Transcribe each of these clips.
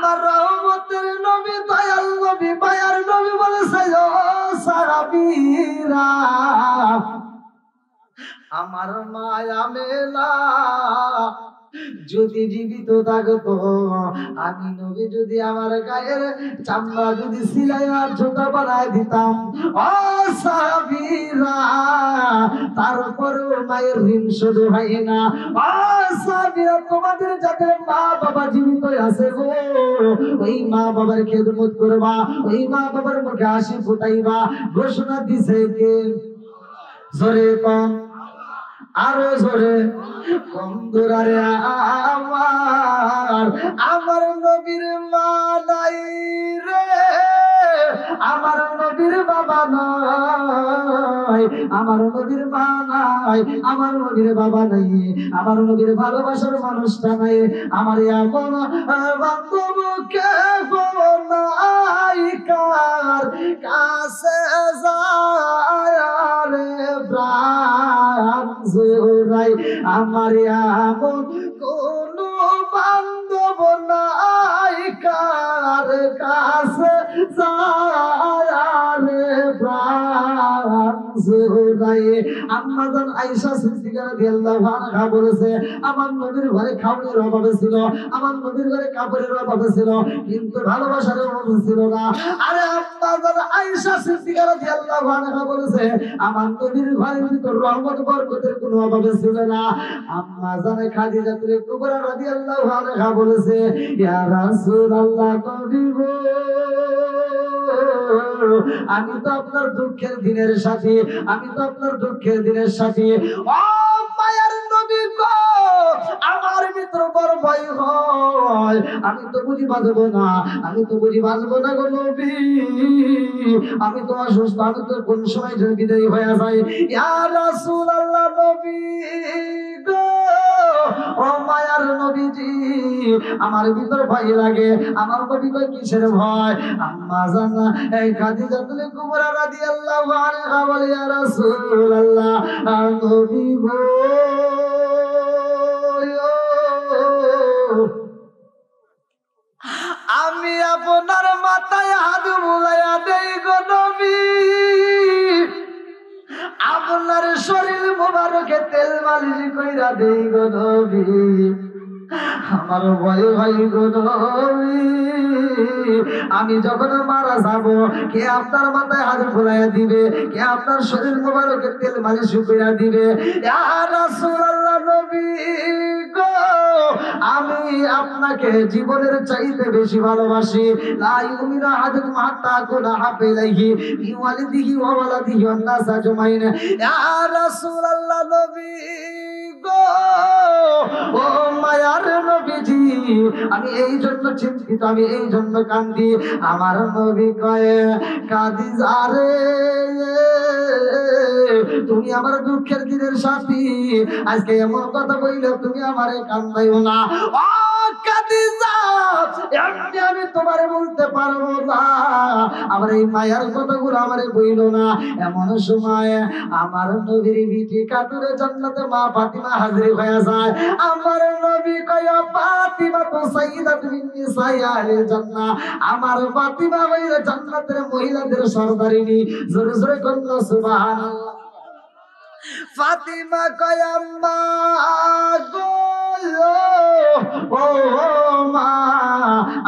আমার রহমতের নবী দয়াল নবী মায়ার নবী বলেছে ও সাহাবীরা আমার মায়া মেলা যদি জীবিত থাকতো আমি নবী যদি আমার গায়ের চামড়া যদি সিলাই আর জুতা বানায় দিতাম ও সাহাবীরা তারপরেও মায়ের ঋণ শুধু হয় না ও সাহাবীরা তোমাদের যাদের মা বাবা জীবিত আছে গো ওই মা বাবার খেদমত করবা ওই মা বাবার মুখে হাসি ফুটাইবা ঘোষণা দিছে কে জোরে কম আরো জোরে বন্ধুরারে আমার নবীর মা নাই রে আমার নবীর বাবা নাই আমার নবীর মা নাই আমার নবীর বাবা নাই আমার নবীর ভালোবাসার মানুষটা নাই আমার এমন বান্ধবকে নাই কার কাছে যায় রে প্রাণ জোড়াই আমার এমন কোন বান্ধব নাই কার কাছে যায় রে প্রাণ জোড়াই আম্মা জান আয়েশা সিদ্দিকা রাদিয়াল্লাহু আনহা বলেছে আমার নবীর ঘরে খাবারের অভাব ছিল আমার নবীর ঘরে কাপড়ের অভাব ছিল কিন্তু ভালোবাসার অভাব ছিল না আরে আম্মা জান আয়েশা সিদ্দিকা রাদিয়াল্লাহু আনহা বলেছে আমার নবীর ঘরের ভিতর রহমত বরকতের কোনো অভাব ছিল না আম্মা জান খাদিজা কুবরা রাদিয়াল্লাহু আনহা বলেছে ইয়া রাসূলুল্লাহ নবী গো আমি তো আপনার দুঃখের দিনের সাথী আমি তো আপনার দুঃখের দিনের সাথী ও মায়ের নবী গো আমার ভিতর বড় ভয় হয় আমি তো বুঝি বাঁচবো না আমি তো বুঝি বাঁচবো না গো নবী আমি তো অসুস্থ আমি তো কোন সময় বিদায়ী হয়ে যাই ইয়া রাসূলুল্লাহ নবী গো ও মায়ার নবীজি আমার ভিতর ভয় লাগে আমার নবী কই কিসের ভয় আম্মা জান এই খাদিজা কুবরা রাদিয়াল্লাহু আনহা বলে ইয়া রাসূলুল্লাহ নবী গো আমি আপনার মাথায় হাত বুলাইয়া দেই গো নবী আপনার শরীর মোবারকে তেল মালিশ কইরা দেই গো নবী আমার ভয় ভাই গো নবী আমি যখন মারা যাব কে আপনার মাথায় হাত বুলাইয়া দিবে কে আপনার শরীর মোবারকে তেল মালিশ কইরা দিবে ইয়া রাসূলুল্লাহ নবী গো আমি আপনাকে জীবনের চাইতে বেশি ভালোবাসি লা ইউমিনু আহাদুকুম হাত্তা কুনা হাব্বা ইলাইহি মিন ওয়ালিদিহি ওয়া ওয়ালাদিহি ওয়ান নাস আজমাইন ইয়া রাসূলুল্লাহ নবী গো ও মায়ার নবীজি আমি এই জন্য চিন্তিত আমি এই জন্য কান্দি আমার নবী কয়ে খাদিজা রে তুমি আমার দুঃখের দিনের সাথী আজকে এমন কথা বইলে তুমি আমারে কান্দাইও না ও খাদিজা এমনি আমি তোমারে বলতে পারবো না আমার এই মায়ার কথাগুলো আমারে বইলো না এমন সময় আমার নবীর বিটি কাতুরে জান্নাতে মা ফাতিমা হাজির হয়ে যায় আমার নবী কয় ফাতিমা তো সাইয়্যিদাতুন নিসাই আহলিল জান্নাহ আমার ফাতিমা হইল জান্নাতের মহিলাদের সরদারিনী জোরে জোরে কন্যা সুবহানাল্লাহ ফাতিমা কয় আম্মা গো ও মা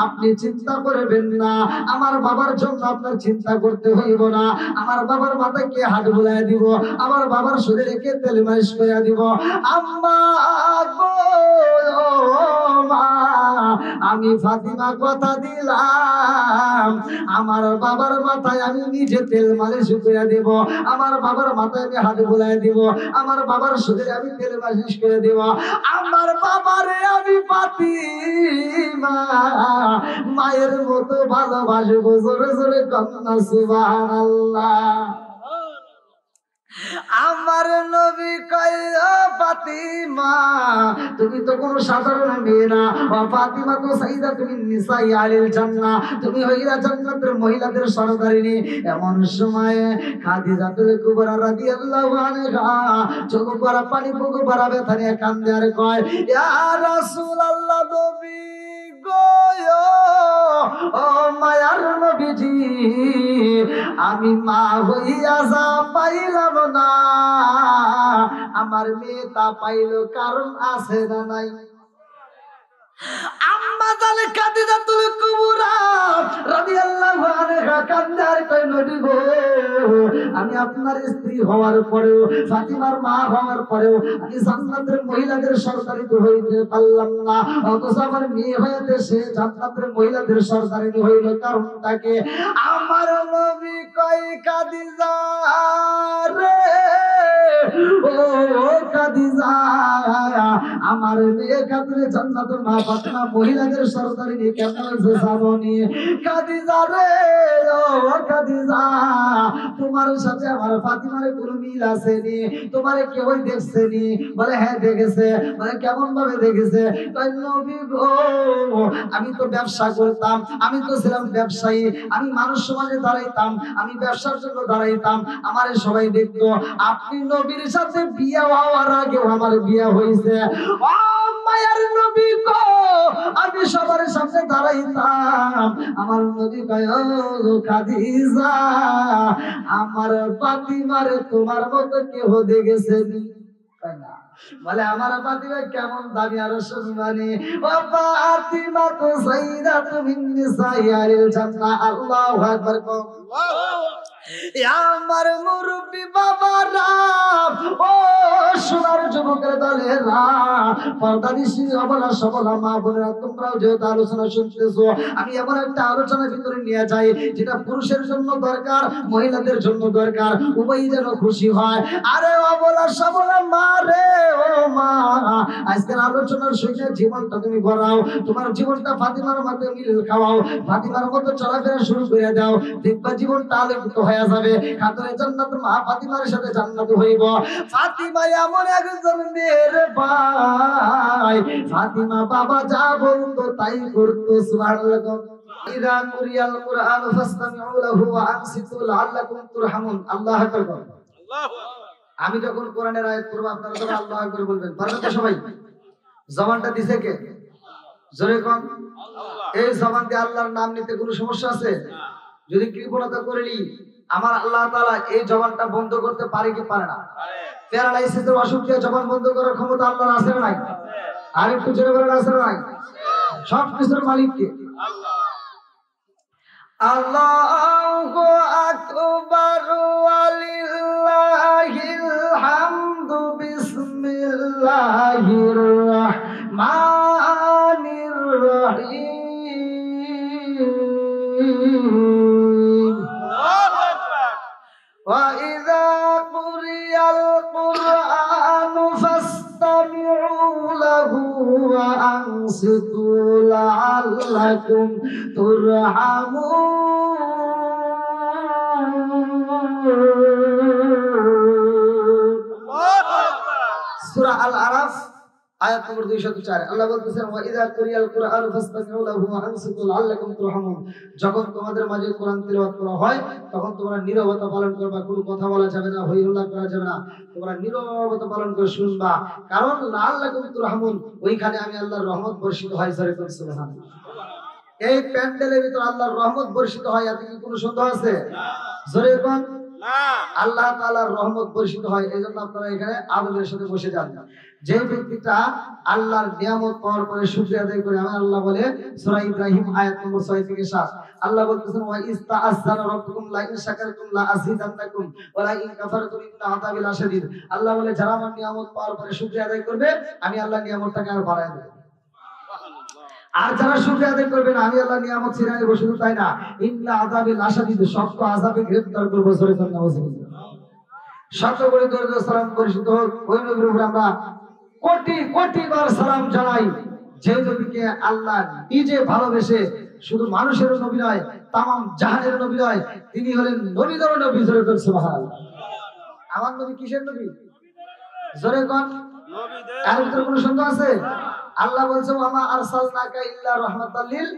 আপনি চিন্তা করবেন না আমার বাবার জন্য আপনার চিন্তা করতে হইব না আমার বাবার মাথায় কে হাত বুলাইয়া দিব আমার বাবার শরীরে কে তেল মালিশ করিয়া দিব আম্মা গো মা আমি ফাতিমা কথা দিলাম আমার বাবার মাথায় আমি নিজে তেল মালিশ করিয়া দেব আমার বাবার মাথায় আমি হাত বুলাইয়া দিব আমার বাবার শরীরে আমি তেল মালিশ করে দেব আমার বাবারে আমি ফাতিমা মায়ের মতো ভালোবাসবো জোরে জোরে কন্যা সুবহানাল্লাহ আমার নবী কয় ফাতিমা তুমি তো কোনো সাধারণ মেয়ে না ও ফাতিমা তো সাইয়্যিদাতুন নিসাই আহলিল জান্নাহ তুমি হইলা জান্নাতের মহিলাদের সরদারিনী এমন সময় খাদিজা কুবরা রাদিয়াল্লাহু আনহা চোখ পড়া পানি বুক ভরা ব্যথা নিয়ে কান্দে আর কয় ইয়া রাসূলুল্লাহ নবী গো আমি মা হইয়া যা পাইলাম না, আমার মেয়ে তা পাইল, কারণ আছে না নাই? আম্মা জানে খাদিজাতুল কুবরা রাদিয়াল্লাহু আনহা কান্দার কই নবী গো, আমি আপনার স্ত্রী হওয়ার পরেও, ফাতিমার মা হওয়ার পরেও আমি জান্নাতের মহিলাদের সরদারি হইতে পারলাম না, অথচ আমার মেয়ে হইতে সে জান্নাতের মহিলাদের সরদারি হইল, কারণটাকে? আমার নবী কই খাদিজা রে, ও খাদিজা, আমার মেয়ে খাদিজা জান্নাতের মা ফাতিমা মহিলাদের সরদারি কেমন হয়েছে জানোনি? খাদিজা রে, ও খাদিজা, তোমার সাথে আমার ফাতিমার কোনো মিল আছে নি? তোমারে কেউ দেখছে নি? বলে হ্যাঁ দেখেছে। বলে কেমন ভাবে দেখেছে? নবী গো, আমি তো ব্যবসা করতাম, আমি তো ছিলাম ব্যবসায়ী, আমি মানুষ সমাজে দাঁড়াইতাম, আমি ব্যবসার জন্য দাঁড়াইতাম, আমারে সবাই দেখতো। আপনি নবীর সাথে বিয়ে হওয়ার আগেও আমার বিয়ে হয়েছে। মায়ার নবী গো, আমি সবার সামনে দাঁড়াইতাম, আমার নবী কয় ও খাদিজা, আমার ফাতিমারে তোমার মতো কেহ দেখেছে নি? বলে আমার ফাতিমা কেমন দামি আর সম্মানী, ও ফাতিমা তো সাইয়্যিদাতু মিন নিসাইল জান্নাহ। আল্লাহু আকবার। আমার মুরব্বী বাবারা, ও সোনার যুবকের দলেরা, পর্দানিশী অবলা সবলা মা বোনেরা, তোমরাও যেহেতু আলোচনা শুনতেছো, আমি এমন একটা আলোচনার ভিতরে নিয়ে যাই যেটা পুরুষের জন্য দরকার, মহিলাদের জন্য দরকার, উভয়ই যেন খুশি হয়। আরে অবলা সবলা মা রে, ও মা, আজকের আলোচনার শুনে জীবনটা তুমি গড়াও, তোমার জীবনটা ফাতিমার মতো মিল খাওয়াও, ফাতিমার মতো চলাফেরা শুরু করে দাও, দেখবা জীবনটা আলোকিত হয়ে যাবে। খাতুনে জান্নাত মা ফাতিমার সাথে জান্নাত হইব। ফাতিমা এমন একজন মেয়ের ভাই, ফাতিমা বাবা যা বলতো তাই করতো। সুবহানাল্লাহ। ইযা কুরিয়াল কুরআন ফাসতামিউ লাহু ওয়া আনসিতু লাআল্লাকুম তুরহামুন। আল্লাহু আকবার। আল্লাহু আকবার। আমি যখন কোরআনের আয়াত পড়ব আপনারা সবাই আল্লাহু আকবার বলবেন, পারবেন তো সবাই? জবানটা দিছে কে? জোরে কোন? আল্লাহ। এই জবান দিয়ে আল্লাহর নাম নিতে কোনো সমস্যা আছে? যদি কৃপণতা করিলি, আমার আল্লাহ তাআলা এই জবানটা বন্ধ করতে পারে কি পারে না? প্যারালাইসিসের অসুখ দিয়ে জবান বন্ধ করার ক্ষমতা আল্লাহর আছে না নাই? আর একটু জোরে বলেন আছে না নাই? সব কিছুর মালিক কে? আল্লাহ। আল্লাহু আকবার ওয়ালিল্লাহিল হামদু। বিসমিল্লাহির রাহমানির রহিম। وَإِذَا قُرِئَ الْقُرْآنُ فَاسْتَمِعُوا لَهُ وَأَنصِتُوا لَعَلَّكُمْ تُرْحَمُونَ। সূরা আল আরাফ আয়াত নম্বর 204। আল্লাহ বলতেছেন ওয়া ইযা কুরিয়াল কুরআন ফাসতামিউ লাহু ওয়া আনসিতু লাআল্লাকুম তুরহামুন। যখন তোমাদের মাঝে কোরআন তিলাওয়াত করা হয় তখন তোমরা নীরবতা পালন করবা, কোনো কথা বলা যাবে না, হইহুল্লাহ করা যাবে না, তোমরা নীরবতা পালন করে শুনবা, কারণ লাআল্লাকুম তুরহামুন, ওইখানে আমি আল্লাহর রহমত বর্ষিত হয়। সুবহানাল্লাহ। এই প্যান্ডেলের ভিতর আল্লাহর রহমত বর্ষিত হয়, এতে কি কোনো সন্দেহ আছে? জোরে কোন? না। আল্লাহ তাআলার রহমত বর্ষিত হয়। এইজন্য আপনারা এখানে আদবের সাথে বসে যান। যে ব্যক্তিটা আল্লাহর নিয়ামত পাওয়ার পরে শুকরিয়া আদায় করে, আমার আল্লাহ বলে সূরা ইব্রাহিম আয়াত নম্বর 6 থেকে 7, আল্লাহ বলতেছেন ওয়া ইস্তাআযানা রাব্বুকুম লা ইন শাকারতুম লা আযীদান্নাকুম ওয়া লা ইন কাফারতুম ইন্না আযাবি লাশাদীদ। আল্লাহ বলে যারা আমার নিয়ামত পাওয়ার পরে শুকরিয়া আদায় করবে, আমি আল্লাহ নিয়ামতটাকে আর বাড়ায় দেব। আর যারা শুকরিয়া আদায় করবে না, আমি আল্লাহ নিয়ামত ছিনিয়ে নেব। শুধু তাই না, ইন্না আযাবি লাশাদীদ, শক্ত আযাবে গ্রেফতার করব। সূরা নাওয়াজিবিল্লাহ। শত করে দরুদ সালাম পরিশুদ্ধ হোক ওই নবীর উপরে আমরা কোটি কোটি বার সালাম জানাই, যে নবীকে আল্লাহ নিজে ভালোবেসে, শুধু মানুষের নবী নয়, তামাম জাহানের নবী নয়, তিনি হলেন নবীদের নবী। জোরে কোন সুবহানাল্লাহ। আমার নবী কিসের নবী? জোরে কোন? নবীদের। এর ভিতরে কোনো সন্দেহ আছে? আল্লাহ বলছে ওয়ামা আরসালনাকা ইল্লা রাহমাতাল লিল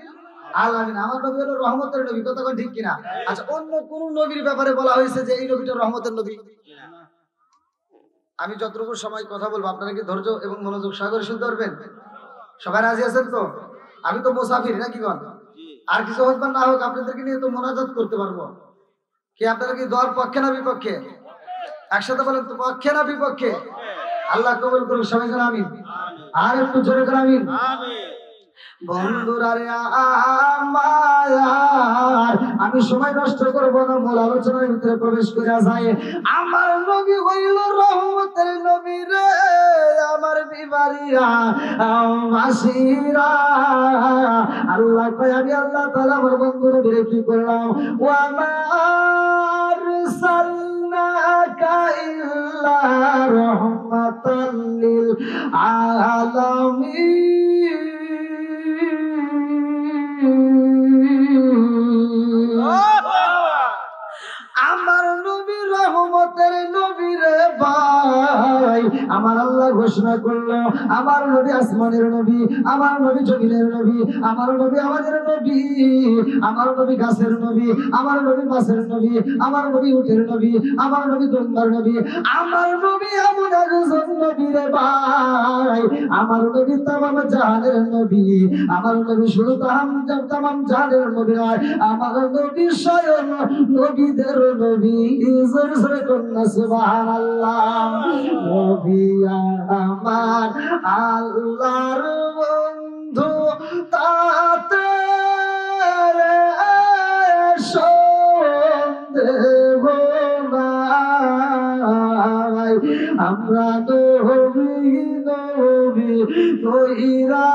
আলামিন। আমার নবী হলো রহমতের নবী। কথা কোন ঠিক কিনা? আচ্ছা, অন্য কোন নবীর ব্যাপারে বলা হয়েছে যে এই নবীটা রহমতের নবী? আমি যতটুকু সময় কথা বলবো আপনারা কি ধৈর্য এবং মনোযোগ সহকারে শুনতে পারবেন? সবাই রাজি আছেন তো? আমি তো মুসাফির নাকি কোন? আর কিছু হোক বা না হোক আপনাদেরকে নিয়ে তো মোনাজাত করতে পারবো। কি আপনারা কি দোয়ার পক্ষে না বিপক্ষে? একসাথে বলেন তো, পক্ষে না বিপক্ষে? আল্লাহ কবুল করুক, সবাই করে আমিন। আর একটু জোরে করে আমিন। বন্ধুরা রে আমার, আমি সময় নষ্ট করবো না, মূল আলোচনার ভিতরে প্রবেশ করে যায়। আমার নবী হইল রহমতের নবী রে, আমার বিবারিরা মাসিরা। আল্লাহ কয় আমি আল্লাহ তাআলা আমার বন্ধু নবীরে কি করলাম? ওয়া মা আরসালনাকা ইল্লা রাহমাতাল লিল আলামিন। আমার নবী রহমতের নবী রে ভাই, আমার আল্লাহ ঘোষণা করলো আমার নবী আসমানের নবী, আমার নবী জমিনের নবী, আমার নবী আমাদের নবী, আমার নবী গাছের নবী, আমার নবী মাছের নবী, আমার নবী উটের নবী, আমার নবী দুম্বার নবী, আমার নবী এমন একজন নবী রে ভাই, আমার নবী তামাম জাহানের নবী, আমার নবী শুধু তামাম জাহানের নবী নয়, আমার নবী স্বয়ং নবীদের নবী। জোরে জোরে কন্যা সুবহানাল্লাহ। নবী আমার আল্লাহর বন্ধু, তাতে সন্দেহ নাই। আমরা নবী নবী কইরা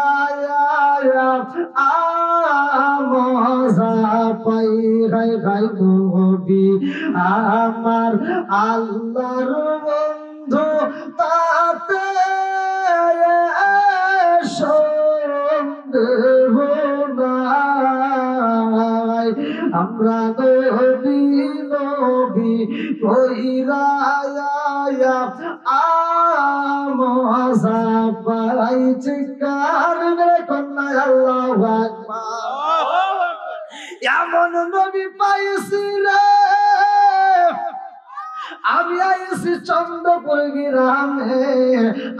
মজা পাই, খাই খাই নবী আমার আল্লাহর বন্ধু, তাতে সন্দেহ নাই। আমরা নবী নবী কইরা মজা পাই। চিৎকার মেরে কন্যা আল্লাহু আকবার। এমন নবী পাইছি রে, আমি আইছি চন্দ্রপুর গ্রামে,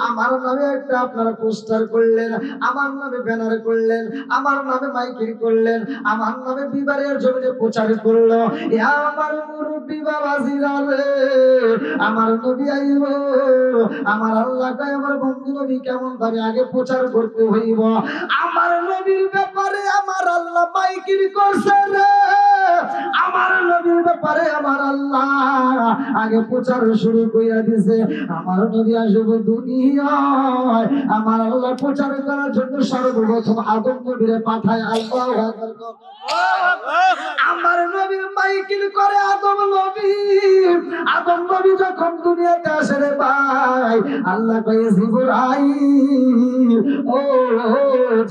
আমার নামে একটা আপনারা পোস্টার করলেন, আমার নামে ব্যানার করলেন, আমার নামে মাইকিং করলেন, আমার নামে বিবারের জমিনে প্রচার করলো। আমার মুরব্বী বাবাজিরা রে, আমার নবী আইব, আমার আল্লাহ কয় আমার বন্ধু নবী কেমন ভাবে আগে প্রচার করতে হইব। আমার নবীর ব্যাপারে আমার আল্লাহ মাইকিং করছে রে, আমার নবীর ব্যাপারে আমার আল্লাহ আগে প্রচার শুরু কইরা দিছে। আমার নবী আসবে দুনিয়ায়, আমার আল্লাহ প্রচার করার জন্য সর্বপ্রথম আদম নবীরে পাঠায়। আল্লাহু আকবার। আমার নবীর মাইকিং করে আদম নবী। আদম নবী যখন দুনিয়াতে আসে রে ভাই, আল্লাহ কয় জিবরাইল, ও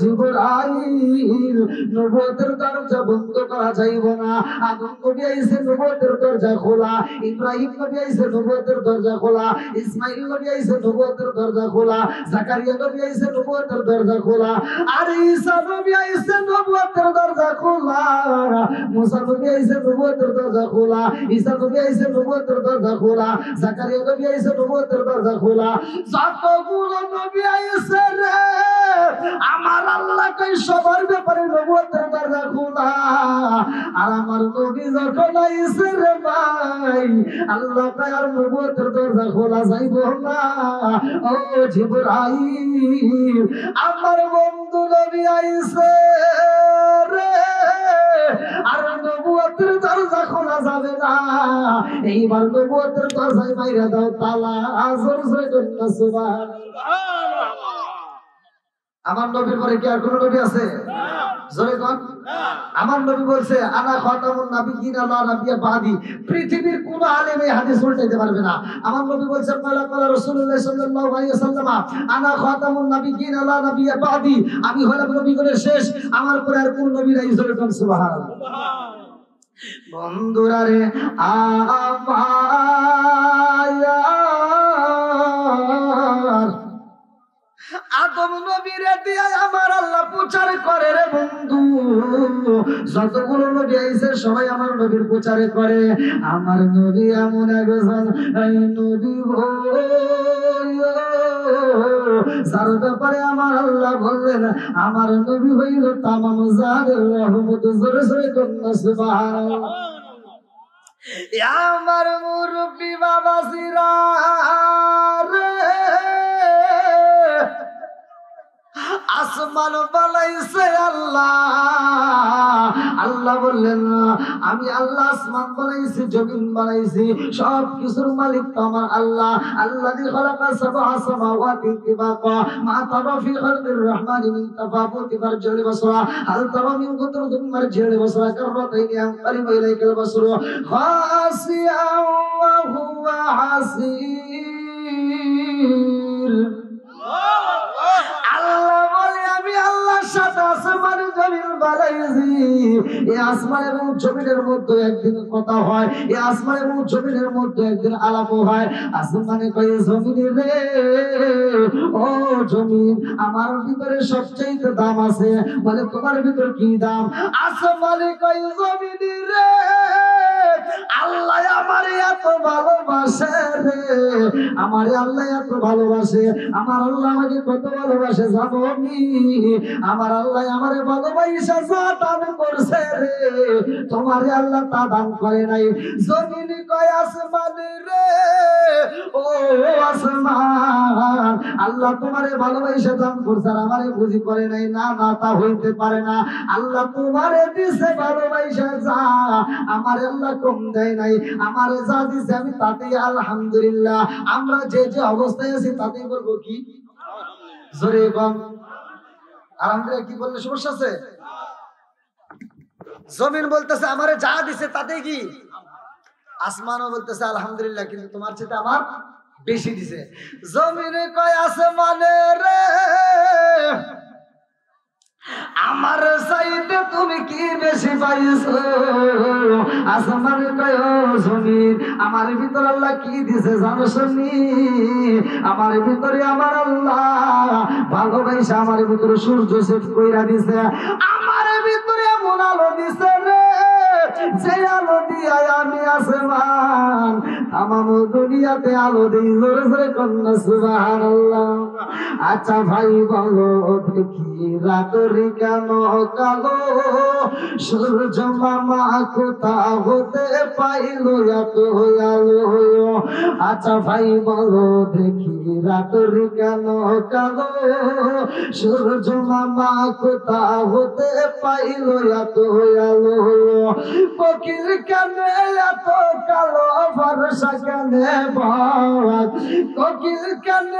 জিবরাইল, নবুয়তের দরজা বন্ধ করা যাইব না। আদম নবী আইছে, নবুয়তের দরজা খোলা। ইব্রাহিম নবী আইছে, নবুয়তের দরজা খোলা। ইসমাইল নবী আইছে, নবুয়তের দরজা খোলা। জাকারিয়া নবী আইছে, নবুয়তের দরজা খোলা। আর ঈসা নবী আইছে, নবুয়তের দরজা খোলা। মুসা নবী আইছে, নবুয়তের দরজা খোলা। ঈসা নবী আইছে, নবুয়তের দরজা খোলা। জাকারিয়া নবী আইছে, নবুয়তের দরজা খোলা। যতগুলো নবী আইছে রে, আমার আল্লাহ কই সবার ব্যাপারে নবুয়তের দরজা খোলা। আর আমার নবী যখন আইছে রে ভাই, আল্লাহ কয় আর নবুয়তের দরজা খোলা যাইব না। ও জিবরাইল, আমার বন্ধু নবী আইছে রে, আর নবুয়তের দরজা খোলা যাবে না। এইবার নবুয়তের দরজায় মাইরা দাও তালা। জোরে জোরে কন্যা সুবহানাল্লাহ। আমার নবীর পরে কি আর কোন নবী আছে? জোরে কোন। আমার নবী বলছে আনা খাতামুন নাবিয়্যিন লা নাবিয়্যা বাদি। পৃথিবীর কোন আলেম এই হাদিস উল্টাইতে পারবে না। আমার নবী বলছে মালা কালা রাসূলুল্লাহ সাল্লাল্লাহু আলাইহি ওয়াসাল্লাম আনা খাতামুন নাবিয়্যিন লা নাবিয়্যা বাদি। আমি হলাম নবীগণের শেষ, আমার পরে আর কোন নবী নাই। জোরে কোন সুবহানাল্লাহ। বন্ধুরা রে আমার আদম নবীরে দিয়ে আমার আল্লাহ প্রচার করে রে বন্ধু। যতগুলো নবী আইছে সবাই আমার নবীর প্রচারে করে। আমার নবী এমন একজন নবী যার ব্যাপারে আমার আল্লাহ বললেন আমার নবী হইল তামাম জাহানের রহমত। জোরে জোরে কন্যা সুবহানাল্লাহ। আমার মুরব্বি বাবা সিরা রে, আসমান বানাইছে আল্লাহ। আল্লাহ বললেন আমি আল্লাহ আসমান বানাইছি, জমিন বানাইছি, সব কিছুর মালিক তো আমার আল্লাহ। আল্লাযী খালাকা সাবআ সামাওয়াতি তিবাকা মা তারা ফি খালকির রহমানি মিন তাফাউতি ফারজিল বাসরা হাল তারা মিন কুদরাতিন মারজিল বাসরা কাররাতাইনি আনকালিবু ইলাইকাল বাসরু খাসিআন ওয়া হুয়া হাসীর। আল্লাহ বলে আমি আল্লাহর সাথে আসমান জমিন বানাইছি। এই আসমান এবং জমিনের মধ্যে একদিন কথা হয়, এই আসমান এবং জমিনের মধ্যে একদিন আলাপ হয়। আসমানে কয় জমিন রে, ও জমিন আমার ভিতরে সবচেয়ে দাম আছে। বলে তোমার ভিতর কি দাম? আসমানে কয় জমিন রে, আল্লাহ আমার এত ভালোবাসে রে, আমার আল্লাহ এত ভালোবাসে। আমার আল্লাহ আমাকে কত ভালোবাসে জানো আমি? আমার আল্লাহ আমারে ভালোবাসা যা দান করছে রে, তোমার আল্লাহ তা দান করে নাই। জমিন কয় আসমান রে, ও আসমান আল্লাহ তোমারে ভালোবাসা দান করছে আর আমারে বুঝি করে নাই। না না, তা হইতে পারে না। আল্লাহ তোমারে দিছে ভালোবাসা যা, আমার আল্লাহ কম দেয় নাই। আমারে যা দিছে আমি তাতেই আলহামদুলিল্লাহ। আমরা যে যে অবস্থায় আছি তাতেই বলবো কি জোরে কম আলহামদুলিল্লাহ। কি বললে সমস্যা আছে? জমিন বলতেছে আমারে যা দিছে তাতে কি, আসমানও বলতেছে আলহামদুলিল্লাহ, কিন্তু তোমার চেয়ে আমার বেশি দিছে। জমিনে কয় আসমানে রে, আমার চাইতে তুমি কি বেশি পাইছো? আসমানে কয় ও জমিন আমার ভিতর আল্লাহ কি দিছে জানো শুনি? আমার ভিতরে আমার আল্লাহ ভালোবাসা আমার ভিতরে সূর্য সেট কইরা দিছে। আমার ভিতরে এমন আলো দিছে রে, যে আলো দিয়া আমি আসমান তামাম দুনিয়াতে আলো দিই। জোরে জোরে কন্যা সুবহানাল্লাহ। আচ্ছা ভাই বলো দেখি রাতের কেন কালো? সূর্য মামা কোথা হতে পাইল এত আলো? আচ্ছা ভাই বলো দেখি রাতের কেন কালো? সূর্য মামা কোথা হতে পাইল এত আলো? কোকিল কেন এত কালো, ফর্সা কেন বাদ? কোকিল কেন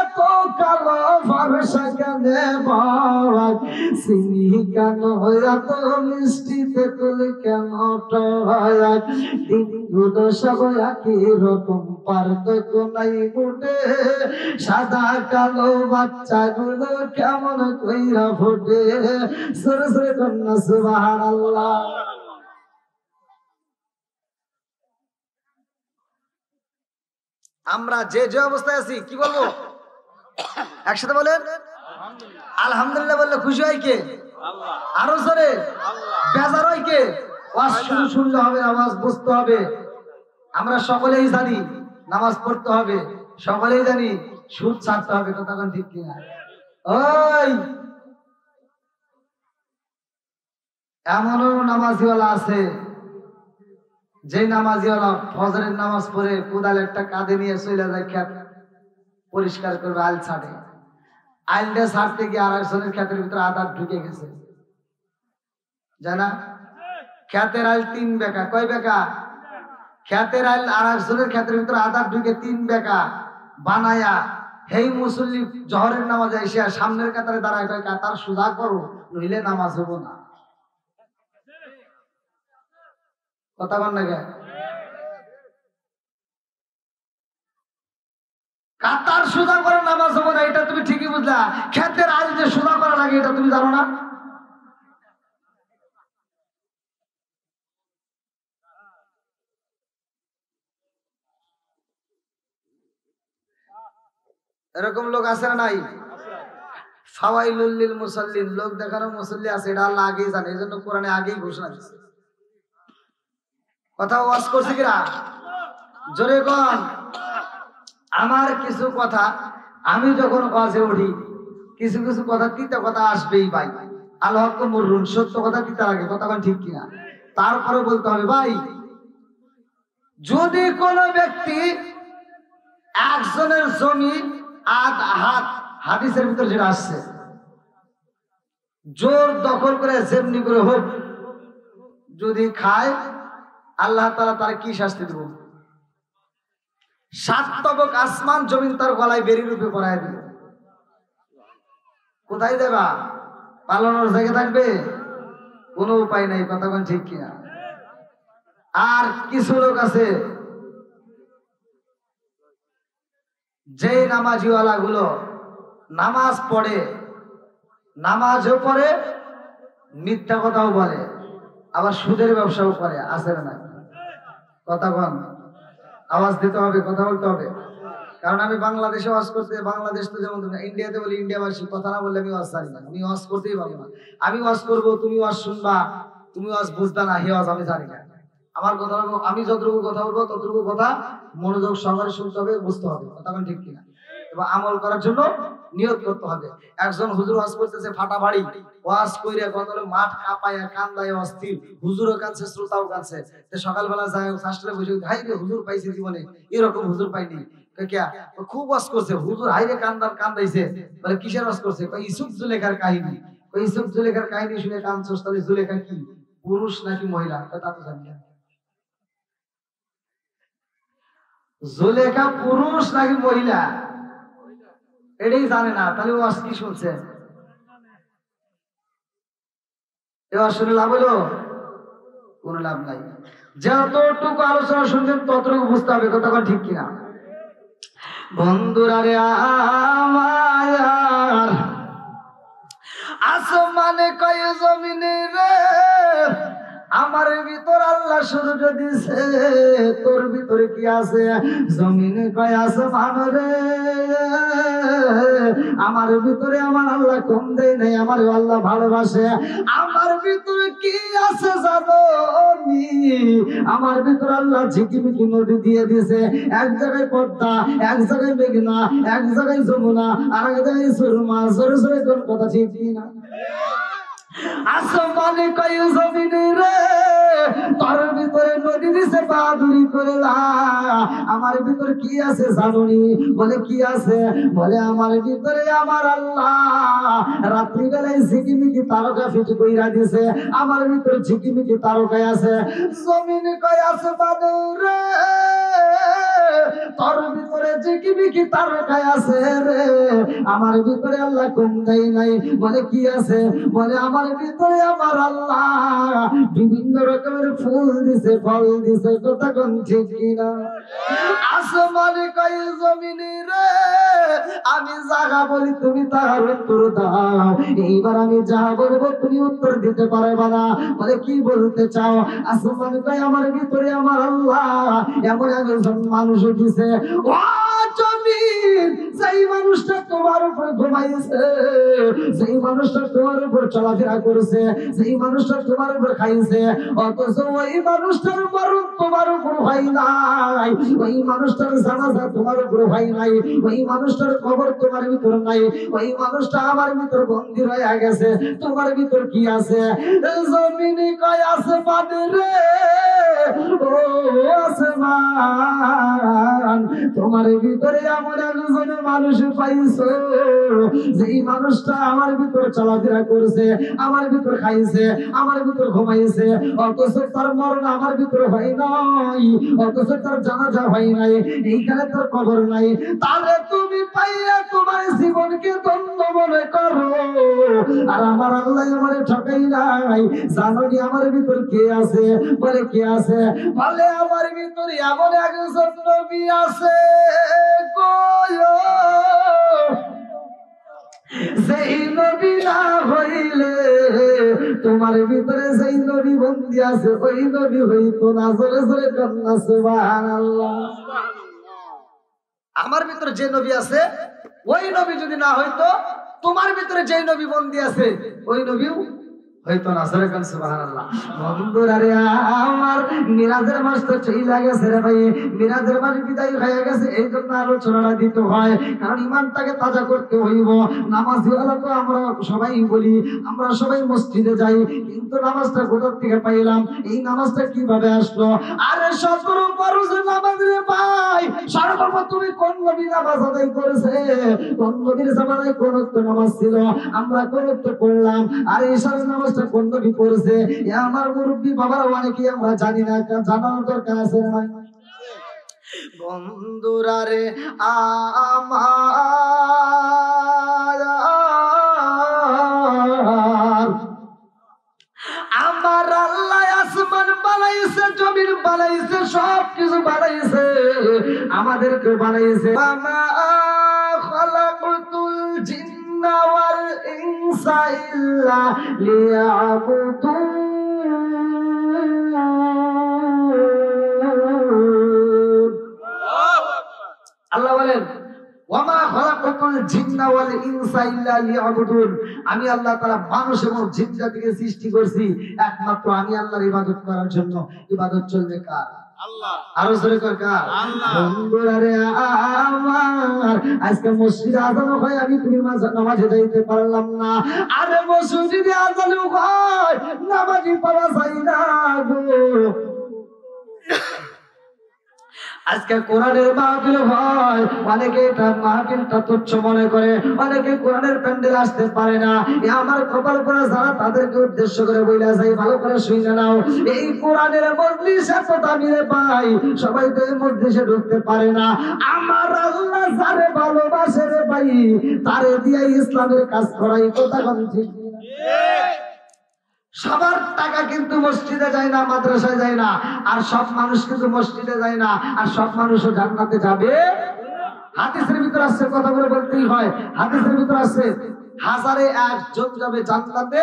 এত কালো, ফর্সা কেন বাদ? চিনি কেন এত মিষ্টি, তেঁতুল কেন টক? দিনগুলো সব একই রকম, পার্থক্য নাই মোটে। সাদা কালো বাচ্চাগুলো কেমন কইরা ফোটে। সরে সরে কন্যা সুবহানাল্লাহ। আমরা যে যে অবস্থায় আছি কি বলবো? একসাথে বলেন আলহামদুলিল্লাহ। বললে খুশি হয় কে? আরো জোরে বেজার হয় কে? ওয়াজ শুরু শুনলে হবে, আওয়াজ বুঝতে হবে। আমরা সকলেই জানি নামাজ পড়তে হবে, সকলেই জানি সুদ ছাড়তে হবে। কথা কোন ঠিক কিনা? ওই এমনও নামাজিওয়ালা আছে যে নামাজিওয়ালা ফজরের নামাজ পড়ে কোদাল একটা কাঁধে নিয়ে চলে যায় ক্ষেত পরিষ্কার করবে, আইল ছাড়ে। আইলটা ছাড়তে গিয়ে আর একজনের ক্ষেতের ভিতরে আদার ঢুকে গেছে, জানা? ক্ষেতের আইল 3 বেকা। কয় বেকা? ক্ষেতের আইল আর একজনের ক্ষেতের ভিতরে আদার ঢুকে 3 বেকা বানায়া হেই মুসল্লি জহরের নামাজে এসে সামনের কাতারে দাঁড়ায় কয় কাতার সোজা করো, নইলে নামাজ হবো না। কথা বল না গে? কাতার সোজা করে নামাজ হবো না, এটা তুমি ঠিকই বুঝলা। ক্ষেতের আইল যে সোজা করা লাগে এটা তুমি জানো না? এরকম লোক আছে না নাই? ফাওয়াইলুল লিল মুসাল্লিন, লোক দেখানো মুসল্লি আছে, এটা আল্লাহ আগেই জানে। এই জন্য কোরআনে আগেই ঘোষণা দিচ্ছে। কথা ওয়াজ করছে কিনা? জোরে কোন। আমার কিছু কথা আমি যখন ওয়াজে উঠি কিছু কিছু কথা তিতা কথা আসবেই ভাই, আল হক মুররুন, সত্য কথা তিতা লাগে, কথা ঠিক কিনা? তারপরে বলতে হবে ভাই, যদি কোনো ব্যক্তি একজনের জমি আধ হাত, হাদিসের ভিতর যেটা আসছে, জোর দখল করে যেমনি করে হোক যদি খায়, আল্লাহ তাআলা তার কি শাস্তি দেব? 7 তবক আসমান জমিন তার গলায় বেরি রূপে পরায় দিল। কোথায় দেবা? পালানোর জায়গা থাকবে? কোনো উপায় নাই, কথা কোন ঠিক কিনা? আর কিছু লোক আছে যে নামাজিওয়ালা গুলো নামাজ পড়ে, নামাজও পড়ে, মিথ্যা কথাও বলে, আবার সুদের ব্যবসাও করে, আছে না? কথা কন, আওয়াজ দিতে হবে, কথা বলতে হবে। কারণ আমি বাংলাদেশে ওয়াজ করতে, বাংলাদেশ তো যেমন ইন্ডিয়াতে বলি ইন্ডিয়াবাসী, কথা না বললে আমি ওয়াজ জানি না, আমি ওয়াজ করতেই পারবো না। আমি ওয়াজ করবো, তুমি ওয়াজ শুনবা, তুমি ওয়াজ বুঝবা না, হে ওয়াজ আমি জানি না। আমার কথা, আমি যতটুকু কথা বলবো ততটুকু কথা মনোযোগ সহকারে শুনতে হবে, বুঝতে হবে, কথা কোন ঠিক কিনা? এবং আমল করার জন্য নিয়ত করতে হবে। একজন হুজুর ওয়াজ করতেছে ফাটা বাড়ি, ওয়াজ কইরা গতলে মাঠ কাঁপায়া কান্দায় অস্থির, হুজুরও কাঁদছে, শ্রোতাও কাঁদছে। সকালবেলা যায় হাসপাতালে বসে, হাই রে হুজুর পাইছি জীবনে, এরকম হুজুর পাইনি। খুব ওয়াজ করছে হুজুর, হাই রে কান্দাইছে। বলে কিসের ওয়াজ করছে? ইউসুফ জুলেখার কাহিনী। ইউসুফ জুলেখার কাহিনী শুনে কাঁদছস, তাহলে জুলেখা কি পুরুষ নাকি মহিলা? তা তো জানি না। জুলেখা পুরুষ নাকি মহিলা এটাই জানে না, তাহলে ওয়াজ কি শুনছে? এবার শুনে লাভ হলো? কোনো লাভ নাই। যতটুকু আলোচনা শুনছেন ততটুকু বুঝতে হবে, কথা ঠিক কিনা? বন্ধুরা রে আমার, আসমানে কয় জমিনে রে, আমার ভিতর আল্লাহ সূর্য দিছে, তোর ভিতরে কি আছে? জমিনে কয় আসমান রে, আমার ভিতরে আমার আল্লাহ কম দেয় নাই, আমার আল্লাহ ভালোবাসে। আমার ভিতরে কি আছে জানো নি? আমার ভিতরে আল্লাহ ঝিকিমিকি নদী দিয়ে দিছে, এক জায়গায় পদ্মা, এক জায়গায় মেঘনা, এক জায়গায় যমুনা, আর এক জায়গায় সুরমা। সরে সরে কোন কথা ঠিক কিনা? আসমানে কয় জমিনে রে, তোর ভিতরে নদী দিছে বাদুরি করলা। আমার ভিতর কি আছে জানুনি? বলে কি আছে? বলে আমার ভিতরে আমার আল্লাহ রাত্রি বেলায় ঝিকিমিকি তারকা ফিট কইরা দিছে, আমার ভিতরে ঝিকিমিকি তারকায় আছে। জমিনে কয় আছে বাদুরে, তোর ভিতরে ঝিকিমিকি তারকায় আছে রে, আমার ভিতরে আল্লাহ কম দেয় নাই। বলে কি আছে? বলে আমার ভিতরে আমার আল্লাহ বিভিন্ন রকমের ফুল দিছে, ফল দিছে, কথা কোন ঠিক কিনা? আসমানে কয় জমিনে রে, আমি যাহা বলি তুমি তাহার উত্তর দাও। এইবার আমি যাহা বলবো তুমি উত্তর দিতে পারবে না। বলে কি বলতে চাও? আসমানে কয় আমার ভিতরে আমার আল্লাহ এমন একজন মানুষ দিছে, ও জমিন, সেই মানুষটা তোমার উপর ঘুমাইছে, সেই মানুষটা তোমার উপর চলাফেরা করেছে, সেই মানুষটা তোমার উপর খাইছে, অথচ ওই মানুষটার মরণ তোমার উপর হয় নাই, ওই মানুষটার জানাজা তোমার উপর হয় নাই, ওই মানুষটার কবর তোমার ভিতর নাই, ওই মানুষটা আমার ভিতর বন্দী হয়ে গেছে। তোমার ভিতর কি আছে? জমিনে কয় আসমান রে, ও আসমান, তোমার ভিতরে এমন একজন মানুষ পাইছো, যেই মানুষটা আমার ভিতর চলাফেরা করছে, আমার ভিতর খাইছে, আমার ভিতর ঘুমাইছে, অথচ তার মরণ আমার ভিতর হয় নাই, অথচ তার জানাজা হয় নাই, এইখানে তার কবর নাই। তাহলে তুমি পাইয়া তোমার জীবনকে ধন্য মনে করো, আর আমার আল্লাহ আমারে ঠকাই নাই। জানো নি আমার ভিতর কে আছে? বলে কে আছে? বলে আমার ভিতর এমন একজন নবী আছে গো, সেই নবী না হইলে তোমার ভিতরে সেই নবী বন্দী আছে, ওই নবী হইতো না। জোরে জোরে কন্যা সুবহানাল্লাহ। আমার ভিতরে যে নবী আছে ওই নবী যদি না হইতো, তোমার ভিতরে যে নবী বন্দী আছে ওই নবীও হয়তো না। সরকার সুবহানাল্লাহ। বন্ধুরা রে আমার, মিরাজের মাস তো চলে গেছে রে ভাই, মিরাজের মাস বিদায় হয়ে গেছে, এই জন্য আলোচনাটা দিতে হয়, কারণ ইমানটাকে তাজা করতে হইব। নামাজি হলো তো আমরা সবাই বলি, আমরা সবাই মসজিদে যাই, কিন্তু নামাজটা কোথা থেকে পাইলাম, এই নামাজটা কিভাবে আসলো? আরে 17 ফরজ নামাজ রে ভাই, সর্বপ্রথমে কোন নবী নামাজ আদায় করেছে? কোন নবীর জামানায় কোন নামাজ ছিল? আমরা কোন পড়লাম। আর ঈশার নামাজটা কোন নবী পড়েছে? এ আমার মুরব্বী বাবারা অনেকেই আমরা জানি না, জানার দরকার আছে না? বন্ধুরা রে আমার আল্লাহ আসমান বানাইছে, জমিন বানাইছে, সব কিছু বানাইছে, আমাদেরকে বানাইছে। মা খালাকুতুল জিন্না ওয়াল ইনসা ইল্লা লিয়াবুদুন। আল্লাহ বলেন ওয়ামা খালাকাতুল জিন্না ওয়াল ইনসা ইল্লা লিয়াবুদুন, আমি আল্লাহ তাআলা মানুষ এবং জিন জাতিকে সৃষ্টি করেছি একমাত্র আমি আল্লাহর ইবাদত করার জন্য। ইবাদত চলবে কার? আল্লাহ। আরো জোরে কর কার? আল্লাহ। বন্ধুরা রে আমার, আজকে মসজিদে আযান হয়, আমি তুমি নামাজে যাইতে পারলাম না। আরে মসজিদে আযান হয়, নামাজই পড়া যায় না গো। আজকে কোরআনের মাহফিল হয়, অনেকে এটা মাহফিলটা তুচ্ছ মনে করে, অনেকে কোরআনের প্যান্ডেল আসতে পারে না। এ আমার কপাল পোড়া যারা, তাদেরকে উদ্দেশ্য করে বইলা যাই, ভালো করে শুনে নাও, এই কোরআনের মজলিস এত দামি রে ভাই, সবাই তো এই মজলিসে ঢুকতে পারে না। আমার আল্লাহ যারে ভালোবাসে রে ভাই, তারে দিয়ে ইসলামের কাজ করাই, কথা কোন ঠিক? সবার টাকা কিন্তু মসজিদে যায় না, মাদ্রাসায় যায় না, আর সব মানুষ কিন্তু মসজিদে যায় না, আর সব মানুষও জান্নাতে যাবে। হাদিসের ভিতর আছে, কথা বলে বলতেই হয়, হাদিসের ভিতর আছে 1001 জন যাবে জান্নাতে,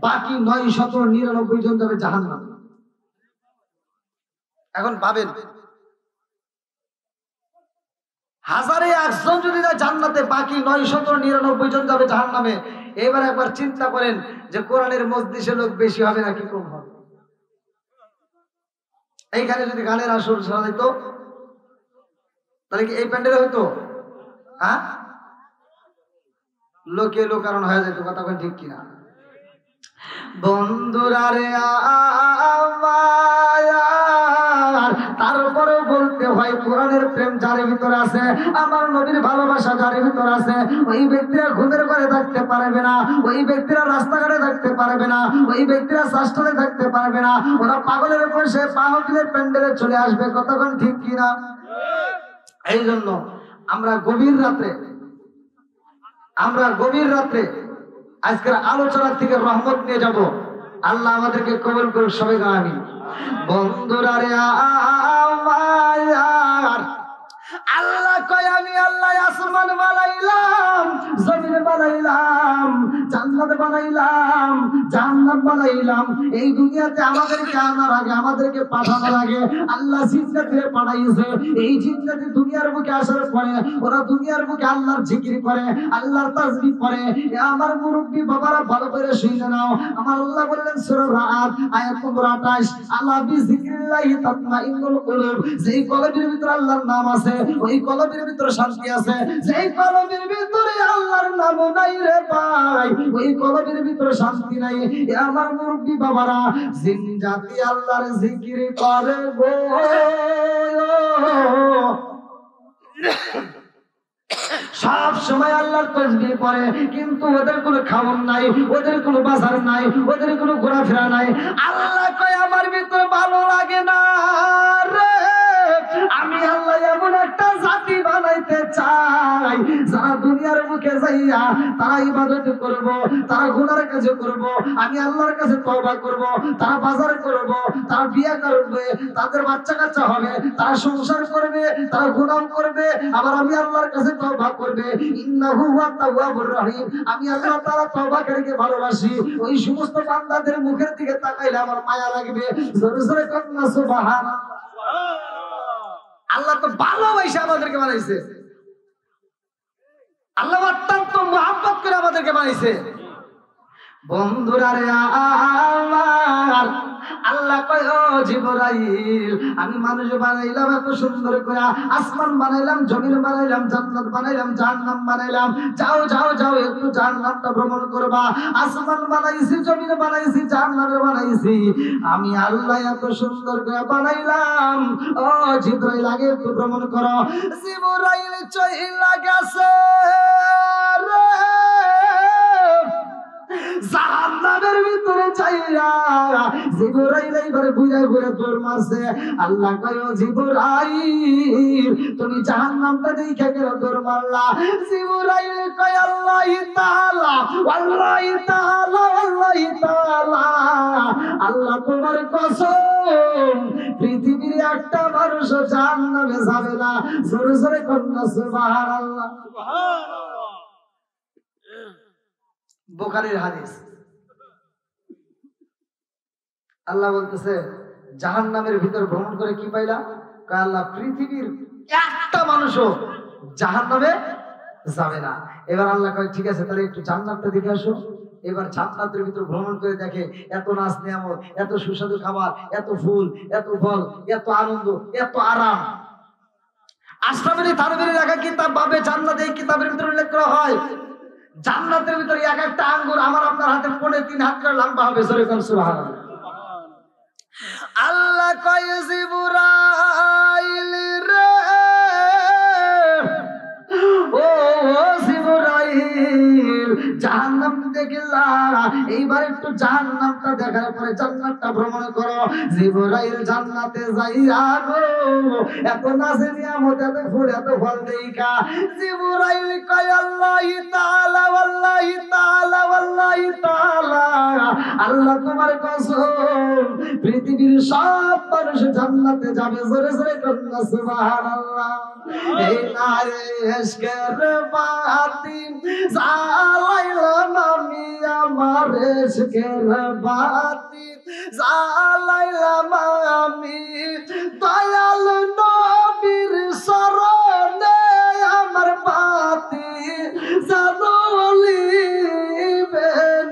বাকি 999 জন যাবে জাহান্নামে। এখন ভাবেন, 1001 জন যদি যায় জান্নাতে, বাকি 999 জন যাবে জাহান্নামে। এবার একবার চিন্তা করেন যে কোরআনের মজলিসে লোক বেশি হবে নাকি কম হবে? এইখানে যদি গানের আসর সাজাইতো, তাহলে কি এই প্যান্ডেলে হইতো? হ্যাঁ, লোকে লোকারণ হয়ে যেত, কথা বলেন ঠিক কিনা? বন্ধুরা রে আমার, তারপরে বলতে হয় কোরআনের প্রেম যার ভিতরে আছে, আমার নবীর ভালোবাসা যার ভিতরে আছে, ওই ব্যক্তিরা ঘুমের ঘরে থাকতে পারবে না, ওই ব্যক্তিরা রাস্তাঘাটে থাকতে পারবে না, ওই ব্যক্তিরা শাস্ত্রে থাকতে পারবে না, ওরা পাগলের উপর সে পাহকিলের প্যান্ডেলে চলে আসবে, কতক্ষণ ঠিক কিনা? এই জন্য আমরা গভীর রাত্রে আজকের আলোচনা থেকে রহমত নিয়ে যাব। আল্লাহ আমাদেরকে কবুল করুক, সবাই আমিন। বন্ধুরা রে আমার, আল্লাহ কয় আমি আল্লাহ আসমান বানাইলাম, জমিন বানাইলাম, জান্নাত বানাইলাম, জাহান্নাম বানাইলাম। এই দুনিয়াতে আমাদেরকে আনার আগে, আমাদেরকে পাঠানোর আগে আল্লাহ জিন্নাতে পাঠাইছে। এই জিন্নাতে দুনিয়ার বুকে আসার পরে ওরা দুনিয়ার বুকে আল্লাহর জিকির করে, আল্লাহর তাসবিহ করে। আমার মুরব্বি বাবারা ভালো করে শুনে নাও, আমার আল্লাহ বললেন সূরা রাআদ আয়াত নম্বর 28, আল্লাহ বিজিক্রিল্লাহি তাতমাইন্নুল কুলুব, যেই কলবের ভিতরে আল্লাহর নাম আছে, ওই কলবের ভিতরে শান্তি আছে। যেই কলবের ভিতরে আল্লাহর নাম নাই রে ভাই, ওই কলবের ভিতরে শান্তি নাই। আমার মুরব্বি বাবারা, জিন জাতি আল্লাহর জিকির করে গো, সব সময় আল্লাহর তাসবিহ পড়ে, কিন্তু ওদের কোনো খাওয়ার নাই, ওদের কোনো বাজার নাই, ওদের কোনো ঘোরাফেরা নাই। আল্লাহ কয় আমার ভিতরে ভালো লাগে না রে, আমি আল্লাহ এমন একটা জাতি বানাইতে চাই, যারা দুনিয়ার মুখে যাইয়া তারা ইবাদত করব, তারা গুনার কাজ করব, আমি আল্লাহর কাছে তওবা করব, তারা বাজার করব, তারা বিয়ে করবে, তাদের বাচ্চা কাচ্চা হবে, তারা সংসার করবে, তারা গুনাহ করবে, আবার আমি আল্লাহর কাছে তওবা করবে। ইন্নাহু হুয়া তাওয়াবুর রহিম, আমি আল্লাহ তাআলা তওবাকারীকে ভালোবাসি। ওই সমস্ত বান্দাদের মুখের দিকে তাকাইলে আমার মায়া লাগবে। জোরে জোরে কন্যা সুবহানাল্লাহ। আল্লাহ তো ভালোবাসে আমাদেরকে বানাইছে, আল্লাহ অত্যন্ত মহব্বত করে আমাদেরকে বানাইছে। বন্ধুরা রে আমার, আল্লাহ কয় ও জিবরাইল, আমি মানুষ বানাইলাম এত সুন্দর করে, আসমান বানাইলাম, জমিন বানাইলাম, জান্নাত বানাইলাম, জাহান্নাম বানাইলাম, যাও যাও যাও একটু জাহান্নামটা ভ্রমণ করবা। আসমান বানাইছি, জমিন বানাইছি, জাহান্নাম বানাইছি, আমি আল্লাহ এত সুন্দর করে বানাইলাম। ও জিবরাইল আগে একটু ভ্রমণ করো। জিবরাইল চইলা গেছে রে জাহান্নামের ভিতরে চাইয়া, জিবরাইল এইবার বুঝাই ঘুরে দৌড় মারছে। আল্লাহ কয় ও জিবরাইল, তুমি জাহান্নামটা দেখে কেন দৌড় মারলা? জিবরাইল কয় আল্লাহি তাআলা, আল্লাহি তাআলা, আল্লাহি তাআলা, আল্লাহ তোমার কসম, পৃথিবীর একটা মানুষও জাহান্নামে যাবে না। জোরে জোরে কন্যা সুবহানাল্লাহ। বুখারীর হাদিস। আল্লাহ বলতেছে জাহান্নামের ভিতর ভ্রমণ করে কি পাইলা? আল্লাহ পৃথিবীর একটা মানুষও জাহান্নামে যাবে না। এবার আল্লাহ কয় ঠিক আছে, তাহলে একটু জান্নাতটা দেখে আসো। এবার জান্নাতের ভিতর ভ্রমণ করে দেখে এত নাজ নিয়ামত, এত সুস্বাদু খাবার, এত ফুল, এত ফল, এত আনন্দ, এত আরাম। আশরাফুল থানভীর লেখা কিতাব বাবে জান্নাত, এই কিতাবের ভিতরে উল্লেখ করা হয় জান্নাতের ভিতরে এক একটা আঙ্গুর আমার আপনার হাতে 3.5 হাত করে লম্বা হবে। জোরে কোন সুবহানাল্লাহ। আল্লাহ কয় জিবরাইল রে, ও জিবরাইল, জাহান্নাম দেখলা, এইবার একটু জাহান্নামটা দেখার পরে জান্নাতটা ভ্রমণ করো। জিবরাইল জান্নাতে যাইয়া গো এত নাজে নিয়ামত, এত ফুল, এত ফল দেখা জিবরাইল কয় আল্লাহি তাআলা, আল্লাহি তাআলা, আল্লাহি তাআলা, আল্লাহ তোমার কসম, পৃথিবীর সব মানুষ জান্নাতে যাবে। জোরে জোরে কন্যা সুবহানাল্লাহ। এই নারে ইশকের বাতি জ্বালাইলাম আমি, আমার ইশকের বাতি জ্বালাইলাম আমি, দয়াল নবীর শরণে আমার বাতি জ্বলিবে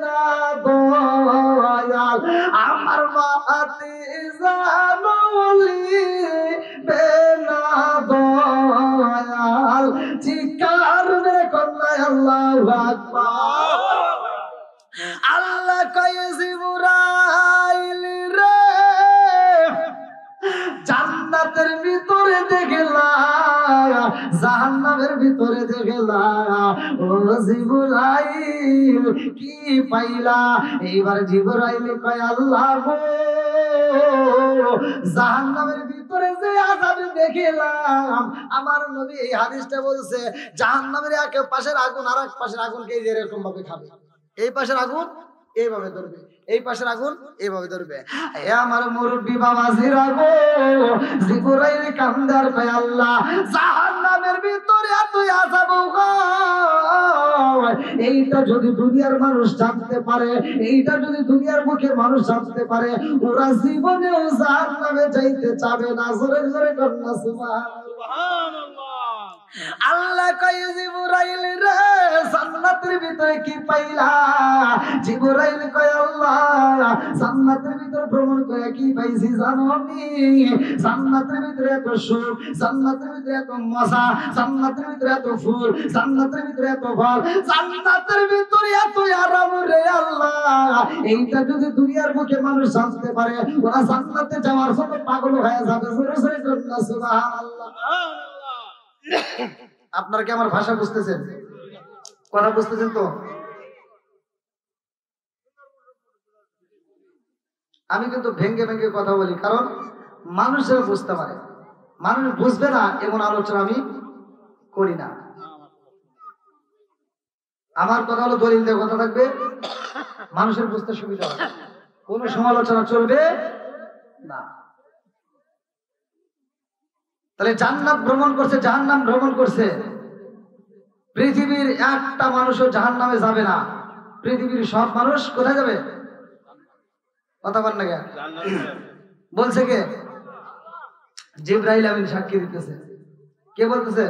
না দয়াল, আমার বাতি জ্বলিবে না দয়াল। চিৎকার মেরে কন্যা আল্লাহু আকবার। আল্লাহ কয় জিবরাইল রে, জান্নাতের ভিতরে দেখলা, জাহান্নামের ভিতরে দেখলা, ও জিবরাইল কি পাইলা? এইবার জিবরাইল কয় আল্লাহ গো, জাহান্নামের ভিতরে যে আযাব দেখলাম, আমার নবী এই হাদিসটা বলছে জাহান্নামের এক পাশের আগুন আর এক পাশের আগুনকে এরকম ভাবে খাবে। এই পাশের আগুন এইভাবে ধরবে, এই পাশের আগুন এইভাবে ধরবে। এ আমার মুরব্বি বাবা জিরাগো, জিবরাইল কান্দার কয় আল্লাহ জাহান্নামের ভিতরে এত আযাব হয়, এইটা যদি দুনিয়ার মানুষ জানতে পারে, এইটা যদি দুনিয়ার মুখে মানুষ জানতে পারে, ওরা জীবনেও জাহান্নামে যাইতে চাবে না। জোরে জোরে কন্যা সুবহানাল্লাহ। আল্লাহ কয় জিবরাইল রে, জান্নাতের ভিতরে কি পাইলা? জিবরাইল কয় আল্লাহ জান্নাতের ভিতরে ভ্রমণ করে কি পাইছি জানো নি? জান্নাতের ভিতরে এত সুখ, জান্নাতের ভিতরে এত মজা, জান্নাতের ভিতরে এত ফুল, জান্নাতের ভিতরে এত ফল, জান্নাতের ভিতরে এত আরাম রে আল্লাহ, এইটা যদি দুনিয়ার মুখে মানুষ জানতে পারে, ওরা জান্নাতে যাওয়ার জন্য পাগল হয়ে যাবে। জোরে জোরে কন্যা সুবহানাল্লাহ। আপনারা কি আমার ভাষা বুঝতেছেন? কথা বুঝতেছেন তো? আমি কিন্তু ভেঙ্গে ভেঙ্গে কথা বলি, কারণ মানুষের বুঝতে পারে, মানুষ বুঝবে না এমন আলোচনা আমি করি না। আমার কথা হলো দলিল দিয়ে কথা থাকবে, মানুষের বুঝতে সুবিধা হবে, কোনো সমালোচনা চলবে না। তাহলে জান্নাত ভ্রমণ করছে, জাহান্নাম ভ্রমণ করছে, পৃথিবীর একটা মানুষও জাহান্নামে যাবে না। পৃথিবীর সব মানুষ কোথায় যাবে? কথা বল না কেন? বলছে কে? জিবরাইল আমিন সাক্ষী দিতেছে। কে বলতেছে?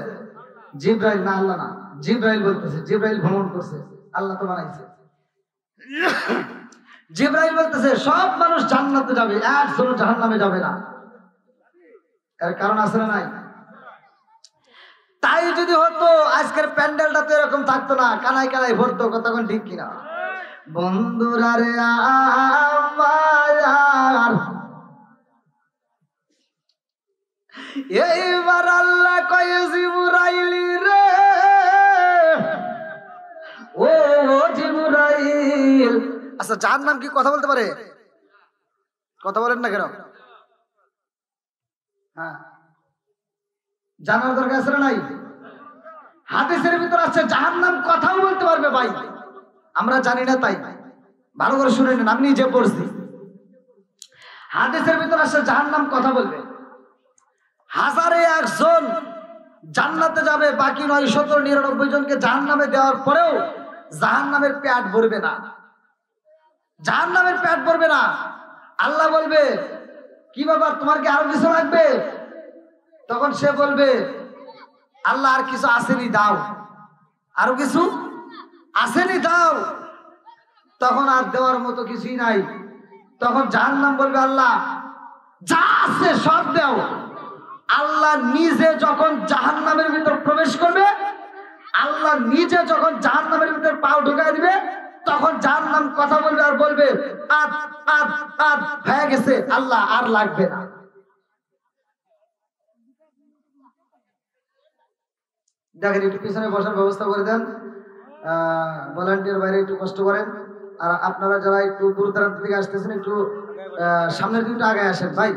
জিবরাইল না, আল্লাহ না, জিবরাইল বলতেছে। জিবরাইল ভ্রমণ করছে, আল্লাহ তো বানাইছে। জিবরাইল বলতেছে সব মানুষ জান্নাতে যাবে, একজনও জাহান্নামে যাবে না। এর কারণ আছে না নাই? তাই যদি হতো আজকের প্যান্ডেলটা তো এরকম থাকতো না, কানায় কানায় ভরতো। কতক্ষণ ঠিক কিনা বন্ধুরা রে আমার, এইবার আল্লাহ কয়ে জিবরাইল রে, ও জিবরাইল। আচ্ছা জাহান্নাম কি কথা বলতে পারে? কথা বলেন না কেন? হ্যাঁ, জানার দরকার আছে না নাই? হাদিসের ভিতর আছে জাহান্নাম কথাও বলতে পারবে ভাই, আমরা জানি না তাই ভালো করে শুনে নেন, আমি নিজে পড়ছি। হাদিসের ভিতর আছে জাহান্নাম কথা বলবে। হাজারে একজন জান্নাতে যাবে, বাকি 999 জনকে জাহান্নামে দেওয়ার পরেও জাহান্নামের পেট ভরবে না, জাহান্নামের পেট ভরবে না। আল্লাহ বলবে কি ব্যাপার, তোমার কি আরো কিছু লাগবে? তখন সে বলবে আল্লাহ আর কিছু আসেনি, দাও, আরো কিছু আসেনি, দাও। তখন আর দেওয়ার মতো কিছুই নাই। তখন জাহান্নাম বলবে আল্লাহ যা আছে সব দাও। আল্লাহ নিজে যখন জাহান্নামের ভিতর প্রবেশ করবে, আল্লাহ নিজে যখন জাহান্নামের ভিতর পাও ঢুকাই দিবে, তখন জাহান্নাম কথা বলবে আর বলবে আর আর আর হয়ে গেছে, আল্লাহ আর লাগবে না। দেখেন একটু পিছনে বসার ব্যবস্থা করে দেন, ভলান্টিয়ার বাইরে একটু কষ্ট করেন। আর আপনারা যারা একটু দূর দূরান্ত থেকে আসতেছেন একটু সামনের দিকটা আগে আসেন ভাই।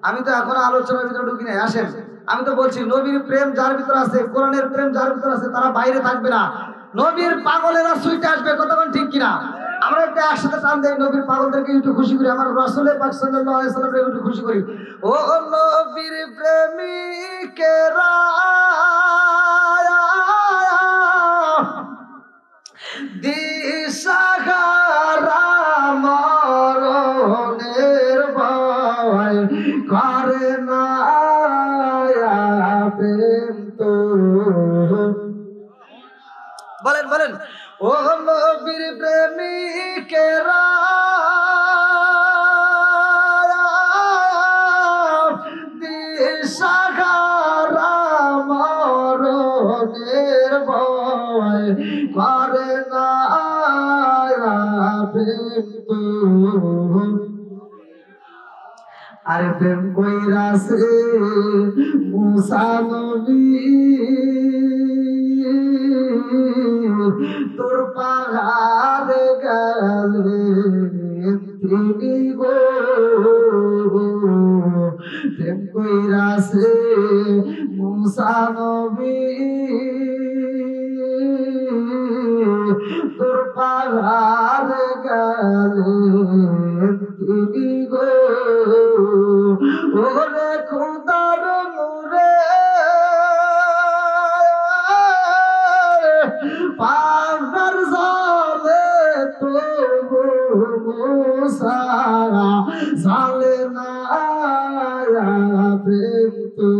আমি তো এখনো আলোচনার ভিতরে ঢুকি নাই, আসেন। আমি তো বলছি নবীর প্রেম যার ভিতরে আছে, কোরআনের প্রেম যার ভিতরে আছে, তারা বাইরে থাকবে না, নবীর পাগলেরা সুইটে আসবে। কতক্ষণ ঠিক কিনা? আমরা একটা একসাথে টান দেই, নবীর পাগলদেরকে একটু খুশি করি, আমার রাসূলের পাক সাল্লাল্লাহু আলাইহি সাল্লামকে একটু খুশি করি। ও নবীর প্রেমিকেরা দিশাহারা মরণের ভয় করে না প্রেম তো। বলেন বলেন, ও নবীর প্রেমিকেরা দিশাহারা মরণের ভয় করে না প্রেম তো। আরে প্রেম কইরাছে মুসা নবী, তোর পাহাড়ে গেলে তিনি গো। প্রেম কইরাছে মুসা নবী, তোর পাহাড়ে গেলে তিনি গো। ওরে খোদার নূরে পাহাড় জালে তো মুসা জালে না প্রেম তো।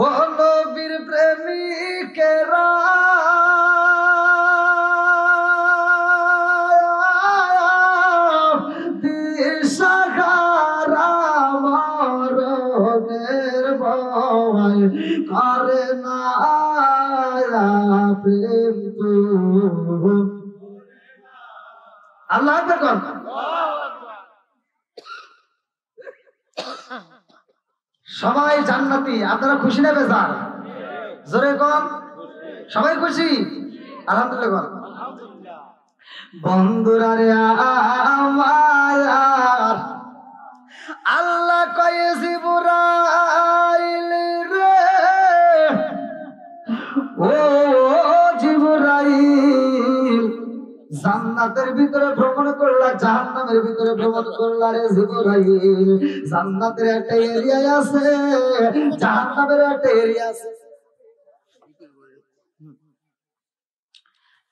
ও নবীর প্রেমিকেরা দিশাহারা মরণের ভয় করে না প্রেম তো। আল্লাহ দেখুন, সবাই জান্নাতি। আপনারা খুশি না বেজার? জোরে কোন, সবাই খুশি? আলহামদুলিল্লাহ। বন্ধুরা রে আমার, আল্লাহ কয়ে জিবরাইল রে, ও জিবরাইল জান্নাতের ভিতরে ভ্রমণ করলা, জাহান্নামের ভিতরে ভ্রমণ করলা রে জিবরাইল। জান্নাতের একটা এরিয়া আছে, জাহান্নামের একটা এরিয়া আছে।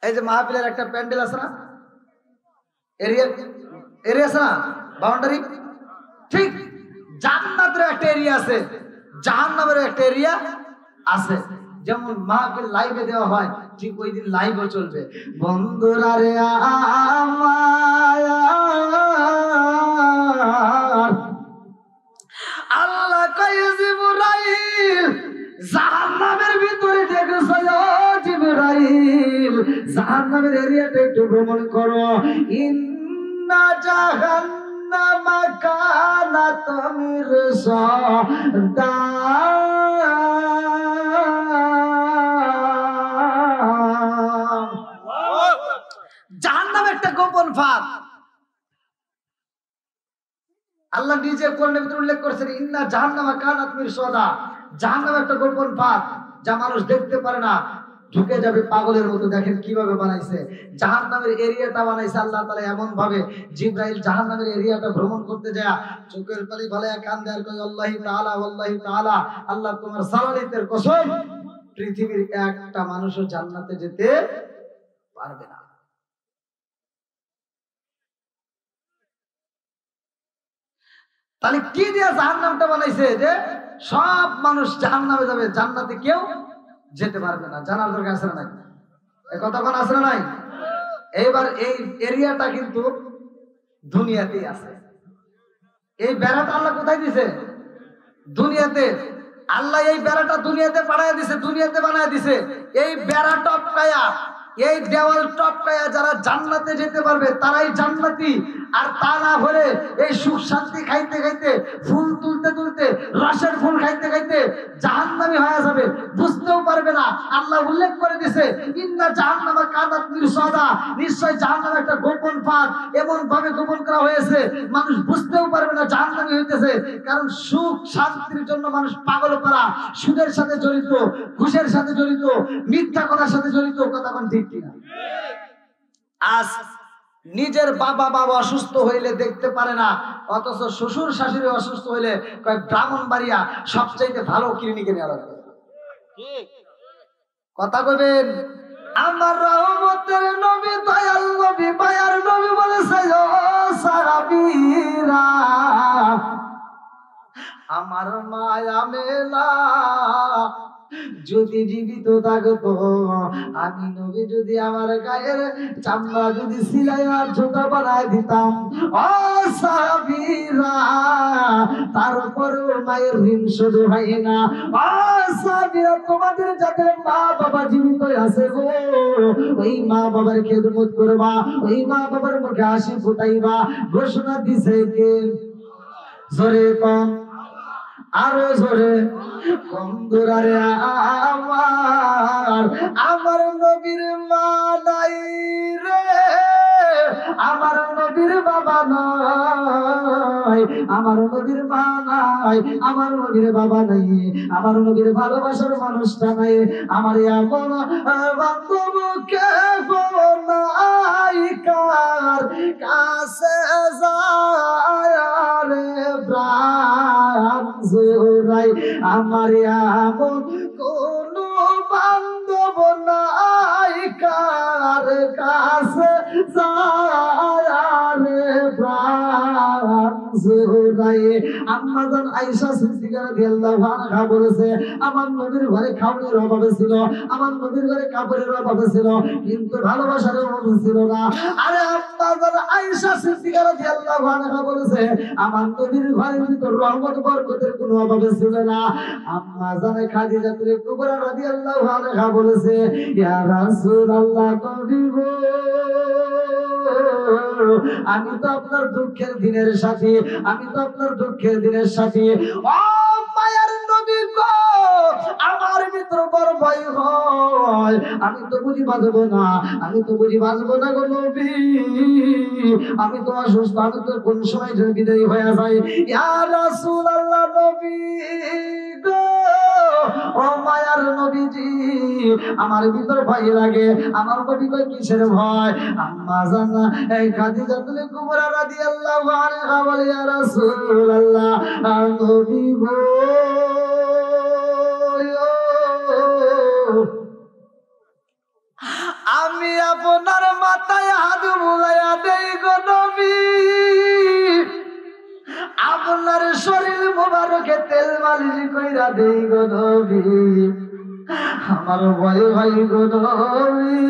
এই যে মাহফিলের একটা প্যান্ডেল আছে না, এরিয়া এরিয়া আছে না, বাউন্ডারি, ঠিক জান্নাতের একটা এরিয়া আছে, জাহান্নামের একটা এরিয়া আছে। যেমন মাহফিল লাইভে দেওয়া হয় ঠিক ওই দিন লাইভও চলবে। বন্ধুরা রে আমার আল্লাহ কয় জিবরাইল জাহান্নামের ভিতরে দেখছো জিবরাইল জাহান্নামের এরিয়াটা একটু ভ্রমণ করো। ইন্না জাহান্নামা কানাত মিরসাদা জাহান্নাম একটা গোপন ফাঁদ। আল্লাহ নিজে কোরআনের ভিতরে উল্লেখ করেছেন ইন্না জাহান্নামা কানাত মিরসাদা, জাহান্নাম একটা গোপন ফাঁদ যা মানুষ দেখতে পারে না, ঢুকে যাবে পাগলের মতো। দেখেন কিভাবে বানাইছে, জাহান্নামের এরিয়াটা বানাইছে আল্লাহ তাআলা এমন ভাবে। জিবরাইল জাহান্নামের এরিয়াটা ভ্রমণ করতে যায় চোখের পানি ফেলায়া কান্দে আর কয় আল্লাহি তাআলা ওয়াল্লাহি তাআলা, আল্লাহ তোমার সালালিতের কসম পৃথিবীর একটা মানুষও জান্নাতে যেতে পারবে না। তাহলে কি দিয়ে জাহান্নামটা বানাইছে যে সব মানুষ জাহান্নামে যাবে, জান্নাতে কেউ যেতে পারবে না। জানার দরকার আছে না নাই? এই কথা কোন আছে না নাই? এইবার এই এরিয়াটা কিন্তু দুনিয়াতেই আছে। এই বেড়াটা আল্লাহ কোথায় দিছে? দুনিয়াতে। আল্লাহ এই বেড়াটা দুনিয়াতে পাঠায় দিছে, দুনিয়াতে বানায় দিছে। এই বেড়া টপকায়া, এই দেওয়াল টপকায়া যারা জান্নাতে যেতে পারবে তারাই জান্নাতি। আর তা না হলে এই সুখ শান্তি খাইতে খাইতে, ফুল তুলতে তুলতে, রসের ফুল খাইতে খাইতে জাহান্নামী হয়ে যাবে, বুঝতেও পারবে না। আল্লাহ উল্লেখ করে দিয়েছে ইন্না জাহান্নামা কানাত মিরসাদা, নিশ্চয় জাহান্নাম একটা গোপন ফাঁদ। এমন ভাবে গোপন করা হয়েছে মানুষ বুঝতেও পারবে না জাহান্নামী হইতেছে। কারণ সুখ শান্তির জন্য মানুষ পাগল করা, সুদের সাথে জড়িত, ঘুষের সাথে জড়িত, মিথ্যা কথার সাথে জড়িত। কথা কোন ঠিক কিনা? আজ নিজের বাবা বাবা অসুস্থ হইলে দেখতে পারে না, অথচ শ্বশুর শাশুড়ি অসুস্থ হইলে কয় ব্রাহ্মণবাড়িয়া সবচাইতে ভালো ক্লিনিকে নেওয়া লাগবে। কথা কইবেন। আমার রহমতের নবী দয়াল নবী মায়ার নবী বলেছে ও সাহাবীরা আমার মায়া মেলা যদি জীবিত থাকতো, আমি নবী যদি আমার গায়ের চামড়া যদি সিলাই আর জুতা বানায় দিতাম ও সাহাবীরা, তারপরেও মায়ের ঋণ শুধু হয় না। ও সাহাবীরা, তোমাদের যাদের মা বাবা জীবিত আছে গো, ওই মা বাবার খেদমত করবা, ওই মা বাবার মুখে হাসি ফুটাইবা। ঘোষণা দিছে কে? জোরে কম, আরো জোরে। বন্ধুরা রে আমার নবীর মা নাই রে, আমার নবীর বাবা নাই, আমার নবীর মা নাই, আমার নবীর বাবা নাই, আমার নবীর ভালোবাসার মানুষটা নাই। আমার এমন বান্ধব কে নাই কার কাছে যায় রে প্রাণ জোড়াই, আমার এমন কোন বান্ধব নাই কার কাছে যায় রে প্রাণ জোড়াই। আম্মা জান আয়েশা সিদ্দিকা রাদিয়াল্লাহু আনহা বলেছে আমার নবীর ঘরে খাবারের অভাব ছিল, আমার নবীর ঘরে কাপড়ের অভাব ছিল, কিন্তু ভালোবাসার অভাব ছিল না। আরে আম্মা জান আয়েশা সিদ্দিকা রাদিয়াল্লাহু আনহা বলেছে আমার নবীর ঘরের ভিতর রহমত বরকতের কোনো অভাব ছিল না। আম্মা জান খাদিজাতুল কুবরা রাদিয়াল্লাহু আনহা বলেছে ইয়া রাসূলুল্লাহ, নবী গো আমি তো আপনার দুঃখের দিনের সাথী, আমি তো আপনার দুঃখের দিনের সাথী। ও মায়ের নবী গো, আমার ভিতর বড় ভয় হয়, আমি তো বুঝি বাঁচবো না, আমি তো বুঝি বাঁচবো না গো নবী, আমি তো অসুস্থ, আমি তো কোন সময় বিদায়ী হয়ে যাই। ইয়া রাসূলুল্লাহ, নবী গো, ও মায়ার নবীজি আমার ভিতর ভয় লাগে। আমার নবী কই কিসের ভয়? আম্মা জান এই খাদিজাতুল কুবরা রাদিয়াল্লাহু আনহা বলে ইয়া রাসূলুল্লাহ, নবী গো আমি আপনার মাথায় হাত বুলাইয়া দেই গো নবী, আপনার শরীর মোবারকে তেল মালিশ কইরা দেই গো নবী, আমার ভয় ভাই গো নবী,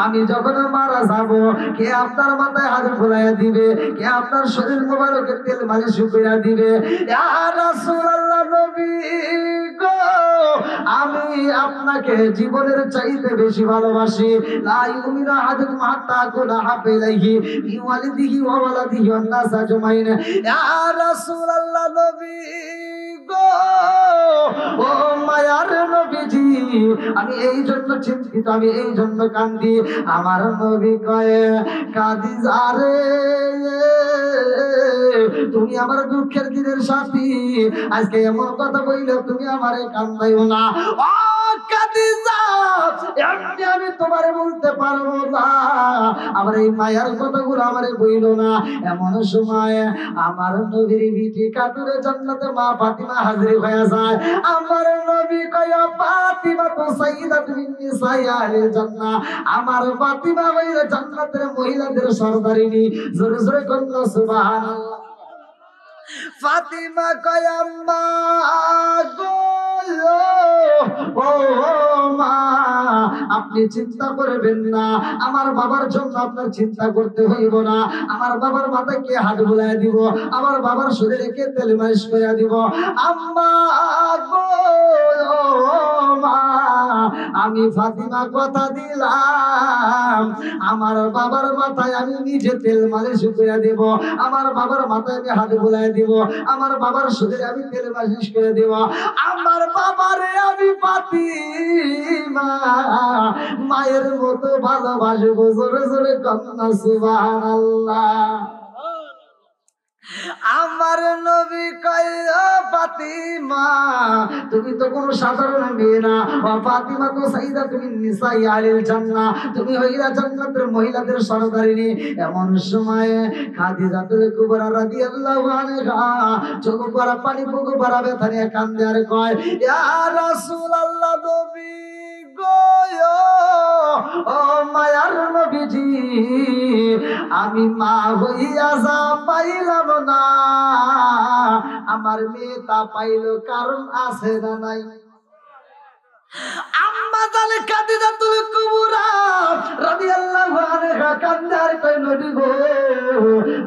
আমি যখন মারা যাব কে আপনার মাথায় হাত ফোলাইয়া দিবে, কে আপনার শরীর মোবারকে তেল মালিশ কইরা দিবে? ইয়া রাসূলুল্লাহ নবী গো, আমি আপনাকে জীবনের চাইতে বেশি ভালোবাসি। লা ইউমিনু আহাদুকুম হাত্তা আকুনা হাব্বা ইলাইহি মিন ওয়ালিদিহি ওয়া ওয়ালাদিহি ওয়ান নাস আজমাইন। ইয়া রাসূলুল্লাহ নবী গো, ও মায়ার নবীজি, আমি এই জন্য চিন্তিত, আমি এই জন্য কান্দি। আমার নবী কয়ে, কাদিজা রে, তুমি আমার দুঃখের দিনের সাথী, আজকে এমন কথা বইলে তুমি আমারে কান্দাইও না। ও কাদিজা, এমনি আমি তোমারে বলতে পারবো না, আমার এই মায়ার কথাগুলো আমারে বইলো না। এমন সময় আমার নবীর বিটি কাতুরে জান্নাতে মা ফাতিমা হাজির হয়ে যায়। আমার নবী কয়, ফাতিমা তো সাইয়্যিদাতুন নিসাই আহলিল জান্নাহ, আমার ফাতিমা হইলো জান্নাতের মহিলাদের সরদারিনী। জোরে জোরে কন্যা সুবহানাল্লাহ। ফাতিমা কয়, আম্মা গো, ও মা, আপনি চিন্তা করবেন না, আমার বাবার জন্য আপনার চিন্তা করতে হইব না। আমার বাবার মাথায় কে হাত বুলাইয়া দিব, আমার বাবার শরীরে কে তেল মালিশ করিয়া দিব। আম্মা গো, মা, আমি ফাতিমা কথা দিলাম, আমার বাবার মাথায় আমি নিজে তেল মালিশ করিয়া দিব, আমার বাবার মাথায় আমি হাত বুলাইয়া দিব, আমার বাবার শরীরে আমি তেল মালিশ করে দিব। আমার বাবারে আমি ফাতিমা মায়ের মতো ভালোবাসবো। জোরে জোরে কন্যা সুবহানাল্লাহ। আমার নবী কয়, ও ফাতিমা, তুমি তো কোনো সাধারণ মেয়ে না, ও ফাতিমা তো সাইয়্যিদাতুন নিসাই আহলিল জান্নাহ, তুমি হইলা জান্নাতের মহিলাদের সরদারিনী। এমন সময় খাদিজাতুল কুবরা রাদিয়াল্লাহু আনহা চোখ ভরা পানি, বুক ভরা ব্যথা নিয়ে কান্দে আর কয়, ইয়া রাসূলুল্লাহ নবী গো, ও মায়ার নবীজি, আমি মা হইয়া যা পাইলাম না, আমার মেয়ে তা পাইলো, কারণ আছে না নাই? আম্মা জান খাদিজাতুল কুবরা রাদিয়াল্লাহু আনহা কান্দে আর কয়, নবী গো,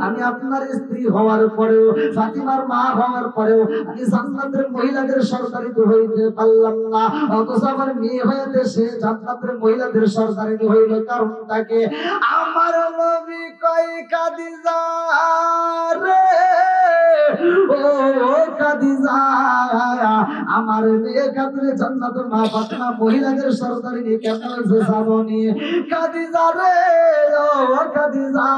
আমি আপনার স্ত্রী হওয়ার পরেও, ফাতিমার মা হওয়ার পরেও আমি জান্নাতের মহিলাদের সরদারি তো হইতে পারলাম না, অথচ আমার মেয়ে হয়ে দেশে জান্নাতের মহিলাদের সরদারি হইল, কারণটাকে? আমার নবী কয়, খাদিজা রে, ও খাদিজা, আমার মেয়ে খাতুনে জান্নাতের মা ফাতিমা মহিলাদের সরদারিনী কেমন হয়েছে জানোনি? খাদিজা রে, ও খাদিজা,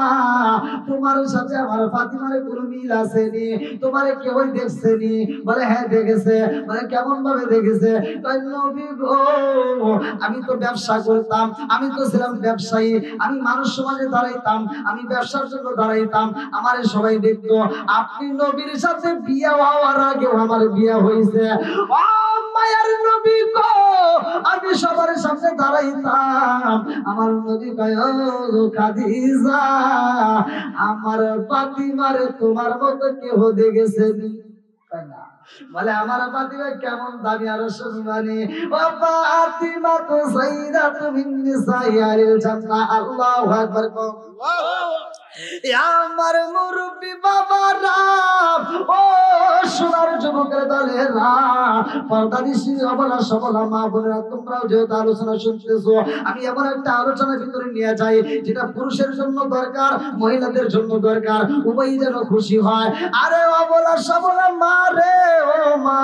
তোমার সাথে আমার ফাতিমার কোনো মিল আসেনি? তোমারে কেউ দেখছেনি? বলে হ্যাঁ দেখেছে। বলে কেমন ভাবে দেখেছে? কয়, নবী গো, আমি তো ব্যবসা করতাম, আমি তো ছিলাম ব্যবসায়ী, আমি মানুষ সমাজে দাঁড়াইতাম, আমি ব্যবসার জন্য দাঁড়াইতাম, আমারে সবাই দেখতো। আপনি নবীর সাথে বিয়ে হওয়ার আগেও আমার বিয়ে হয়েছে। ও মায়ার নবী গো, আমি সবার সামনে দাঁড়াইতাম। আমার নবী কয়, ও খাদিজা, আমার ফাতিমারে তোমার মতো কেহ দেখেছে? না। বলে আমার ফাতিমা কেমন দামি আর সম্মানী, ও ফাতিমা তো সাইয়্যিদাতুন নিসাই আহলিল জান্নাহ। আল্লাহু আকবার। আমার মুরব্বী বাবারা, ও সোনার যুবকের দলেরা, পর্দানিশী অবলা সবলা মা বোনেরা, তোমরাও যেহেতু আলোচনা শুনতেছো, আমি এমন একটা আলোচনার ভিতরে নিয়ে যাই যেটা পুরুষের জন্য দরকার, মহিলাদের জন্য দরকার, উভয়ই যেন খুশি হয়। আরে অবলা সবলা মা রে, ও মা,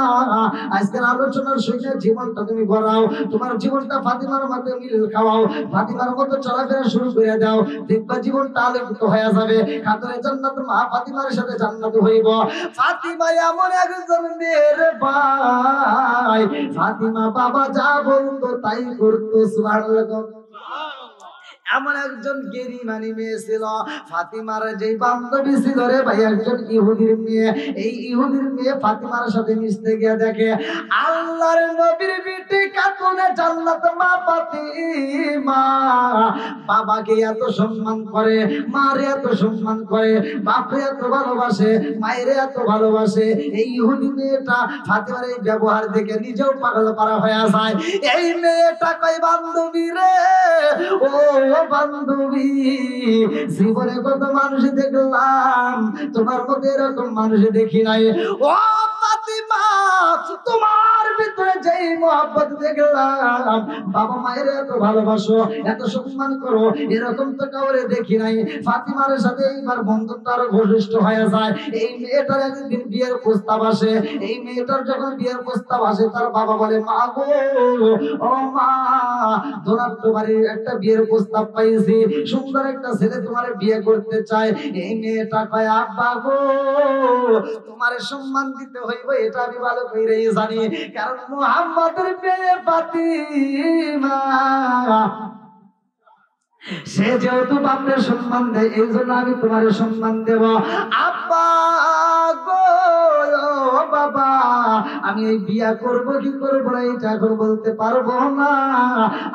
আজকের আলোচনার শুনে জীবনটা তুমি গড়াও, তোমার জীবনটা ফাতিমার মতো মিল খাওয়াও, ফাতিমার মতো চলাফেরা শুরু করে দাও, দেখবা জীবনটা আলোকিত হয়ে যাবে। খাতুনে জান্নাত মা ফাতিমার সাথে জান্নাত হইব। ফাতিমা এমন একজন মেয়ের ভাই, ফাতিমা বাবা যা বলতো তাই করতো। সুবহানাল্লাহ। এমন একজন গেরিমানি মেয়ে ছিল, ফাতিমার যেই বান্ধবী ছিল রে ভাই একজন ইহুদির মেয়ে। এই ইহুদির মেয়ে ফাতিমার সাথে মিশতে গিয়ে দেখে আল্লাহর নবীর বিটি খাতুনে জান্নাত মা ফাতিমা বাবাকে এত সম্মান করে, মারে এত সম্মান করে, বাপরে এত ভালোবাসে, মায়ের এত ভালোবাসে। এই ইহুদি মেয়েটা ফাতিমার এই ব্যবহার দেখে নিজেও পাগল পারা হয়ে যায়। এই মেয়েটা কয় বান্ধবী রে, ও বান্ধবী, জীবনে কত মানুষ দেখলাম, তোমার মধ্যে এরকম মানুষ দেখি নাই। ও ফাতিমা, তোমার ভিতরে যেই মহব্বত দেখলাম, বাবা মায়ের এত ভালোবাসো, এত সম্মান করো, এরকম তো কাউরে দেখি নাই। ফাতিমার সাথে এইবার বন্ধুত্ব আরো ঘনিষ্ঠ হয়ে যায়। এই মেয়েটার একদিন বিয়ের প্রস্তাব আসে। এই মেয়েটার যখন বিয়ের প্রস্তাব আসে, তার বাবা বলে মা গো, ও মা, দোনাট্য বাড়ির একটা বিয়ের প্রস্তাব পাইছি, সুন্দর একটা ছেলে তোমার বিয়ে করতে চায়। এই মেয়েটা কয় আব্বা গো, তোমার সম্মান দিতে হইব এটা আমি ভালো কইরেই জানি, কারণ মুহাম্মাদের মেয়ে ফাতিমা সে যেহেতু বাপরে সম্মান দেয়, এই জন্য আমি তোমার সম্মান দেব। আব্বা গো, বাবা, আমি এই বিয়া করব কি করব না এটা এখন বলতে পারবো না,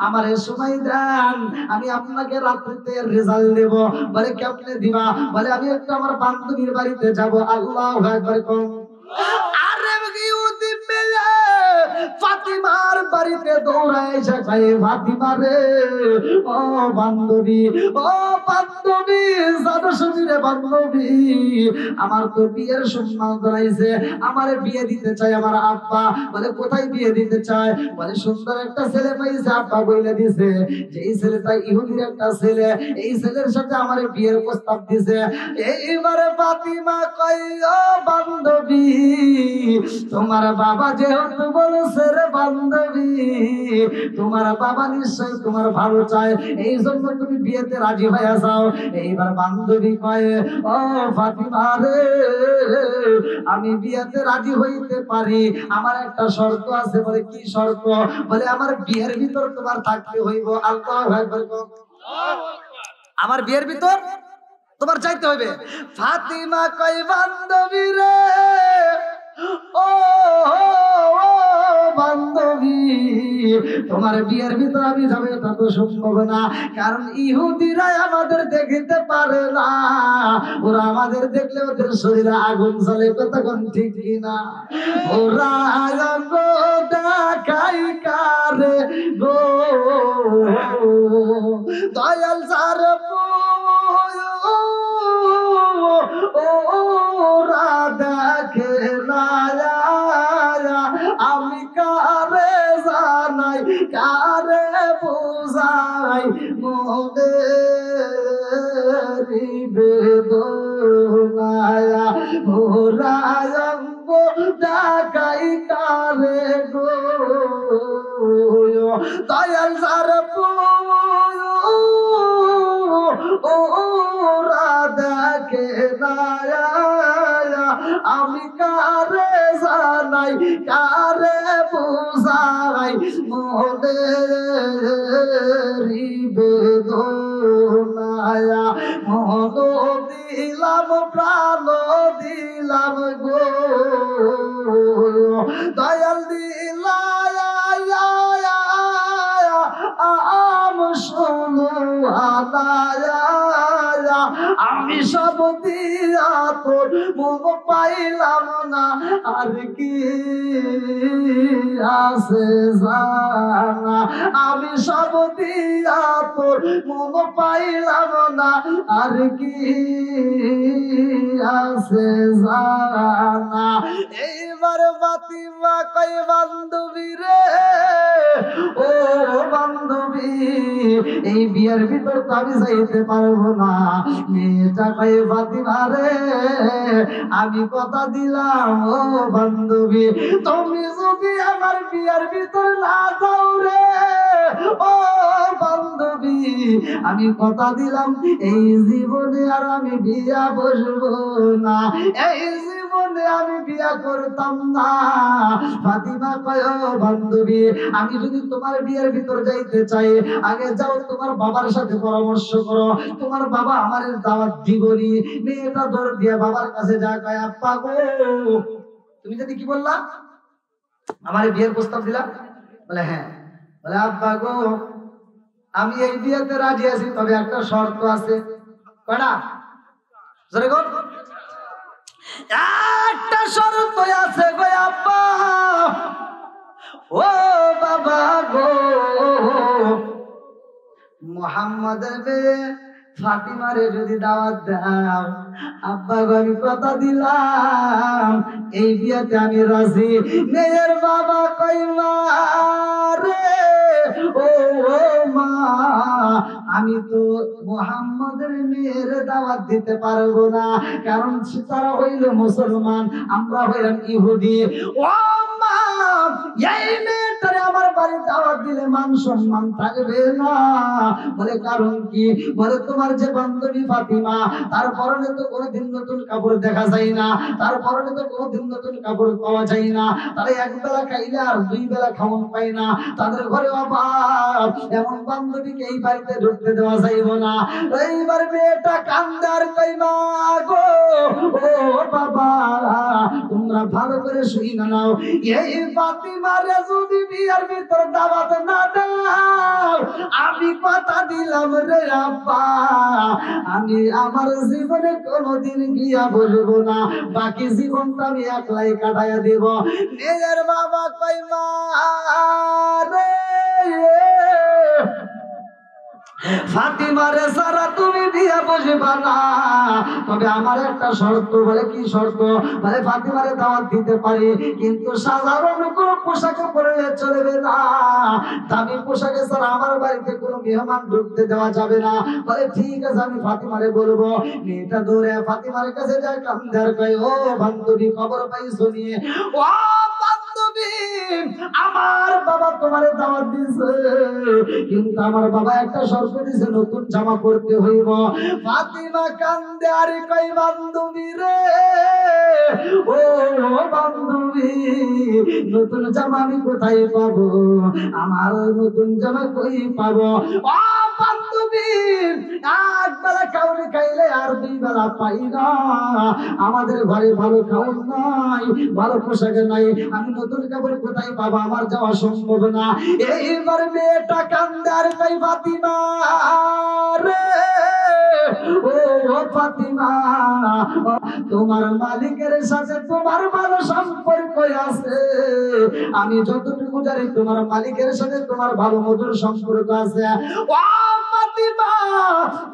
আমার এই সময় দেন, আমি আপনাকে রাত্রিতে রেজাল্ট দেব। বলে কেমনে দিবা? বলে আমি একটু আমার বান্ধবীর বাড়িতে যাব। আল্লাহু আকবার কম। আরে ইহুদি মেয়ে ফাতিমার বাড়িতে দৌড়ায় এসে কয় ফাতিমা রে, ও বান্ধবী, ও বান্ধবী, জানো শুনিরে বান্ধবী, আমার তো বিয়ের সম্মান জানাইছে, আমারে বিয়ে দিতে চাই আমার আব্বা। বলে কোথায় বিয়ে দিতে চায়? বলে সুন্দর একটা ছেলে পাইছে, আব্বা বলে দিছে যে এই ছেলেটা ইহুদির একটা ছেলে, এই ছেলের সাথে আমারে বিয়ের প্রস্তাব দিছে। এইবারে ফাতিমা কয় ও বান্ধবী, তোমার বাবা যেহেতু বলেছে রে বান্ধবী, তোমার বাবা নিশ্চয় তোমার ভালো চায়, এই জন্য তুমি বিয়েতে রাজি হয়ে যাও। এইবার বান্ধবী কয় ও ফাতিমা রে, আমি বিয়েতে রাজি হইতে পারি, আমার একটা শর্ত আছে। বলে কি শর্ত? বলে আমার বিয়ের ভিতর তোমার থাকতে হইব। আল্লাহু আকবার। আমার বিয়ের ভিতর তোমার চাইতে হইবে। ফাতিমা কয় বান্ধবী রে, ও বান্ধবী, তোমার বিয়ের ভিতর আমি যাবে তা তো সম্ভব না, কারণ ইহুদিরা আমাদের দেখতে পারে না, ওরা আমাদের দেখলে ওদের শরীরে আগুন জ্বলে। কতক্ষণ ঠিক কিনা? ওরা গো দেখাই কারে গো, দয়াল সার ওরা দেখে না, আমি কারে জানাই, কারে বুঝাই মোদের বেদনায়া, ওরা অঙ্গ দেখাই কারে গো, দয়াল সার ওরা দেখে না, আমি কারে জানাই, কারে বুঝাই মোদের বেদনায়া, মন দিলাম প্রাণ দিলাম গো, দয়াল দিলায়া আম শোনো আলায়া, আমি সব দিয়া তোর মন পাইলাম না, আর কি আছে জানা, আমি সব দিয়া তোর মন পাইলাম না, আর কি আছে জানা। এইবার ফাতিমা কই বান্ধবী রে, ও বান্ধবী, এই বিয়ের ভিতর তো আমি যাইতে পারবো না। মেয়েটা কই ফাতিমা রে, আমি কথা দিলাম ও বান্ধবী, তুমি যদি আমার বিয়ের ভিতর না যাও রে, ও বান্ধবী, আমি কথা দিলাম এই জীবনে আর আমি বিয়া বসবো না, এই জীবনে কান্দে আমি বিয়া করতাম না। ফাতিমা কয় ও বান্ধবী, আমি যদি তোমার বিয়ের ভিতর যাইতে চাই, আগে যাও তোমার বাবার সাথে পরামর্শ করো, তোমার বাবা আমার দাওয়াত দিবনি। মেয়েটা দৌড় দিয়ে বাবার কাছে যা কয়, আব্বা গো, তুমি যদি কি বললা, আমার বিয়ের প্রস্তাব দিলা? বলে হ্যাঁ। বলে আব্বা গো, আমি এই বিয়েতে রাজি আছি, তবে একটা শর্ত আছে। কয়টা? জোরে বল। একটা শর্ত আছে গো আব্বা। ও বাবা গো, মুহাম্মাদের মেয়ে ফাতিমারে যদি দাওয়াত দাও, আব্বা গো আমি কথা দিলাম এই বিয়েতে আমি রাজি। মেয়ের বাবা কই, মা রে ও মা, আমি তো মুহাম্মাদের মেয়ের দাওয়াত দিতে পারবো না, কারণ তারা হইল মুসলমান, আমরা হইলাম ইহুদি। ও মা, এই মেয়েটারে আমার বাড়ি দাওয়াত দিলে মান সম্মান থাকবে না। বলে কারণ কি? বলে তোমার যে বান্ধবী ফাতিমা, তার পরনে তো কোনোদিন নতুন কাপড় দেখা যায় না, তার পরনে তো কোনোদিন নতুন কাপড় পাওয়া যায় না, তারা এক বেলা খাইলে আর দুই বেলা খাওয়ান পায় না, তাদের ঘরে অভাব, এমন বান্ধবীকে এই বাড়িতে ঢুকতে দেওয়া যাইব না। এইবার মেয়েটা কান্দার কই, মা গো, ও বাবা, তোমরা ভালো করে শুই না নাও, এই ফাতিমারে যদি বিয়ার ভিতর দাওয়াত না দাও, আমি কথা দিলাম রে আব্বা, আমি আমার জীবনে কোনোদিন গিয়া বলবো না, বাকি জীবনটা আমি একলাই কাটাইয়া দেব। মেয়ের বাবা কই, মা রে, ফাতিমারে সারা তুমি বিয়া বসবা না, তবে আমার একটা শর্ত। বলে কি শর্ত? বলে ফাতিমারে দাওয়াত দিতে পারি, কিন্তু সাধারণ কোনো পোশাকে পরলে চলবে না, দামি পোশাকে ছাড়া আমার বাড়িতে কোনো মেহমান ঢুকতে দেওয়া যাবে না। বলে ঠিক আছে, আমি ফাতিমারে বলবো। মেয়েটা দৌড়ে ফাতিমার কাছে যায়, কান্দার কয়, ও বান্ধবী, খবর পাইছো নিয়ে? ও বান্ধবী, আমার বাবা তোমারে দাওয়াত দিয়েছে, কিন্তু আমার বাবা একটা শর্ত দিয়েছে, নতুন জামা পরতে হইব। ফাতিমা কান্দে আর কই, বান্ধবী রে, ও বান্ধবী, নতুন জামা আমি কোথায় পাবো? আমার নতুন জামা কই পাবো? ও বান্ধবী, এক বেলা কাউরি খাইলে আর দুই বেলা পাই না, আমাদের ঘরে ভালো খাওয়ার নাই, ভালো পোশাক নাই, আমি নতুন কাপড় কোথায় পাবো? আমার যাওয়া সম্ভব না। এইবার মেয়েটা কান্দে আর কই, ফাতিমা রে, ও ফাতিমা, তোমার মালিকের সাথে তোমার ভালো সম্পর্ক আছে, আমি যতটুকু জানি তোমার মালিকের সাথে তোমার ভালো মধুর সম্পর্ক আছে। ও ফাতিমা,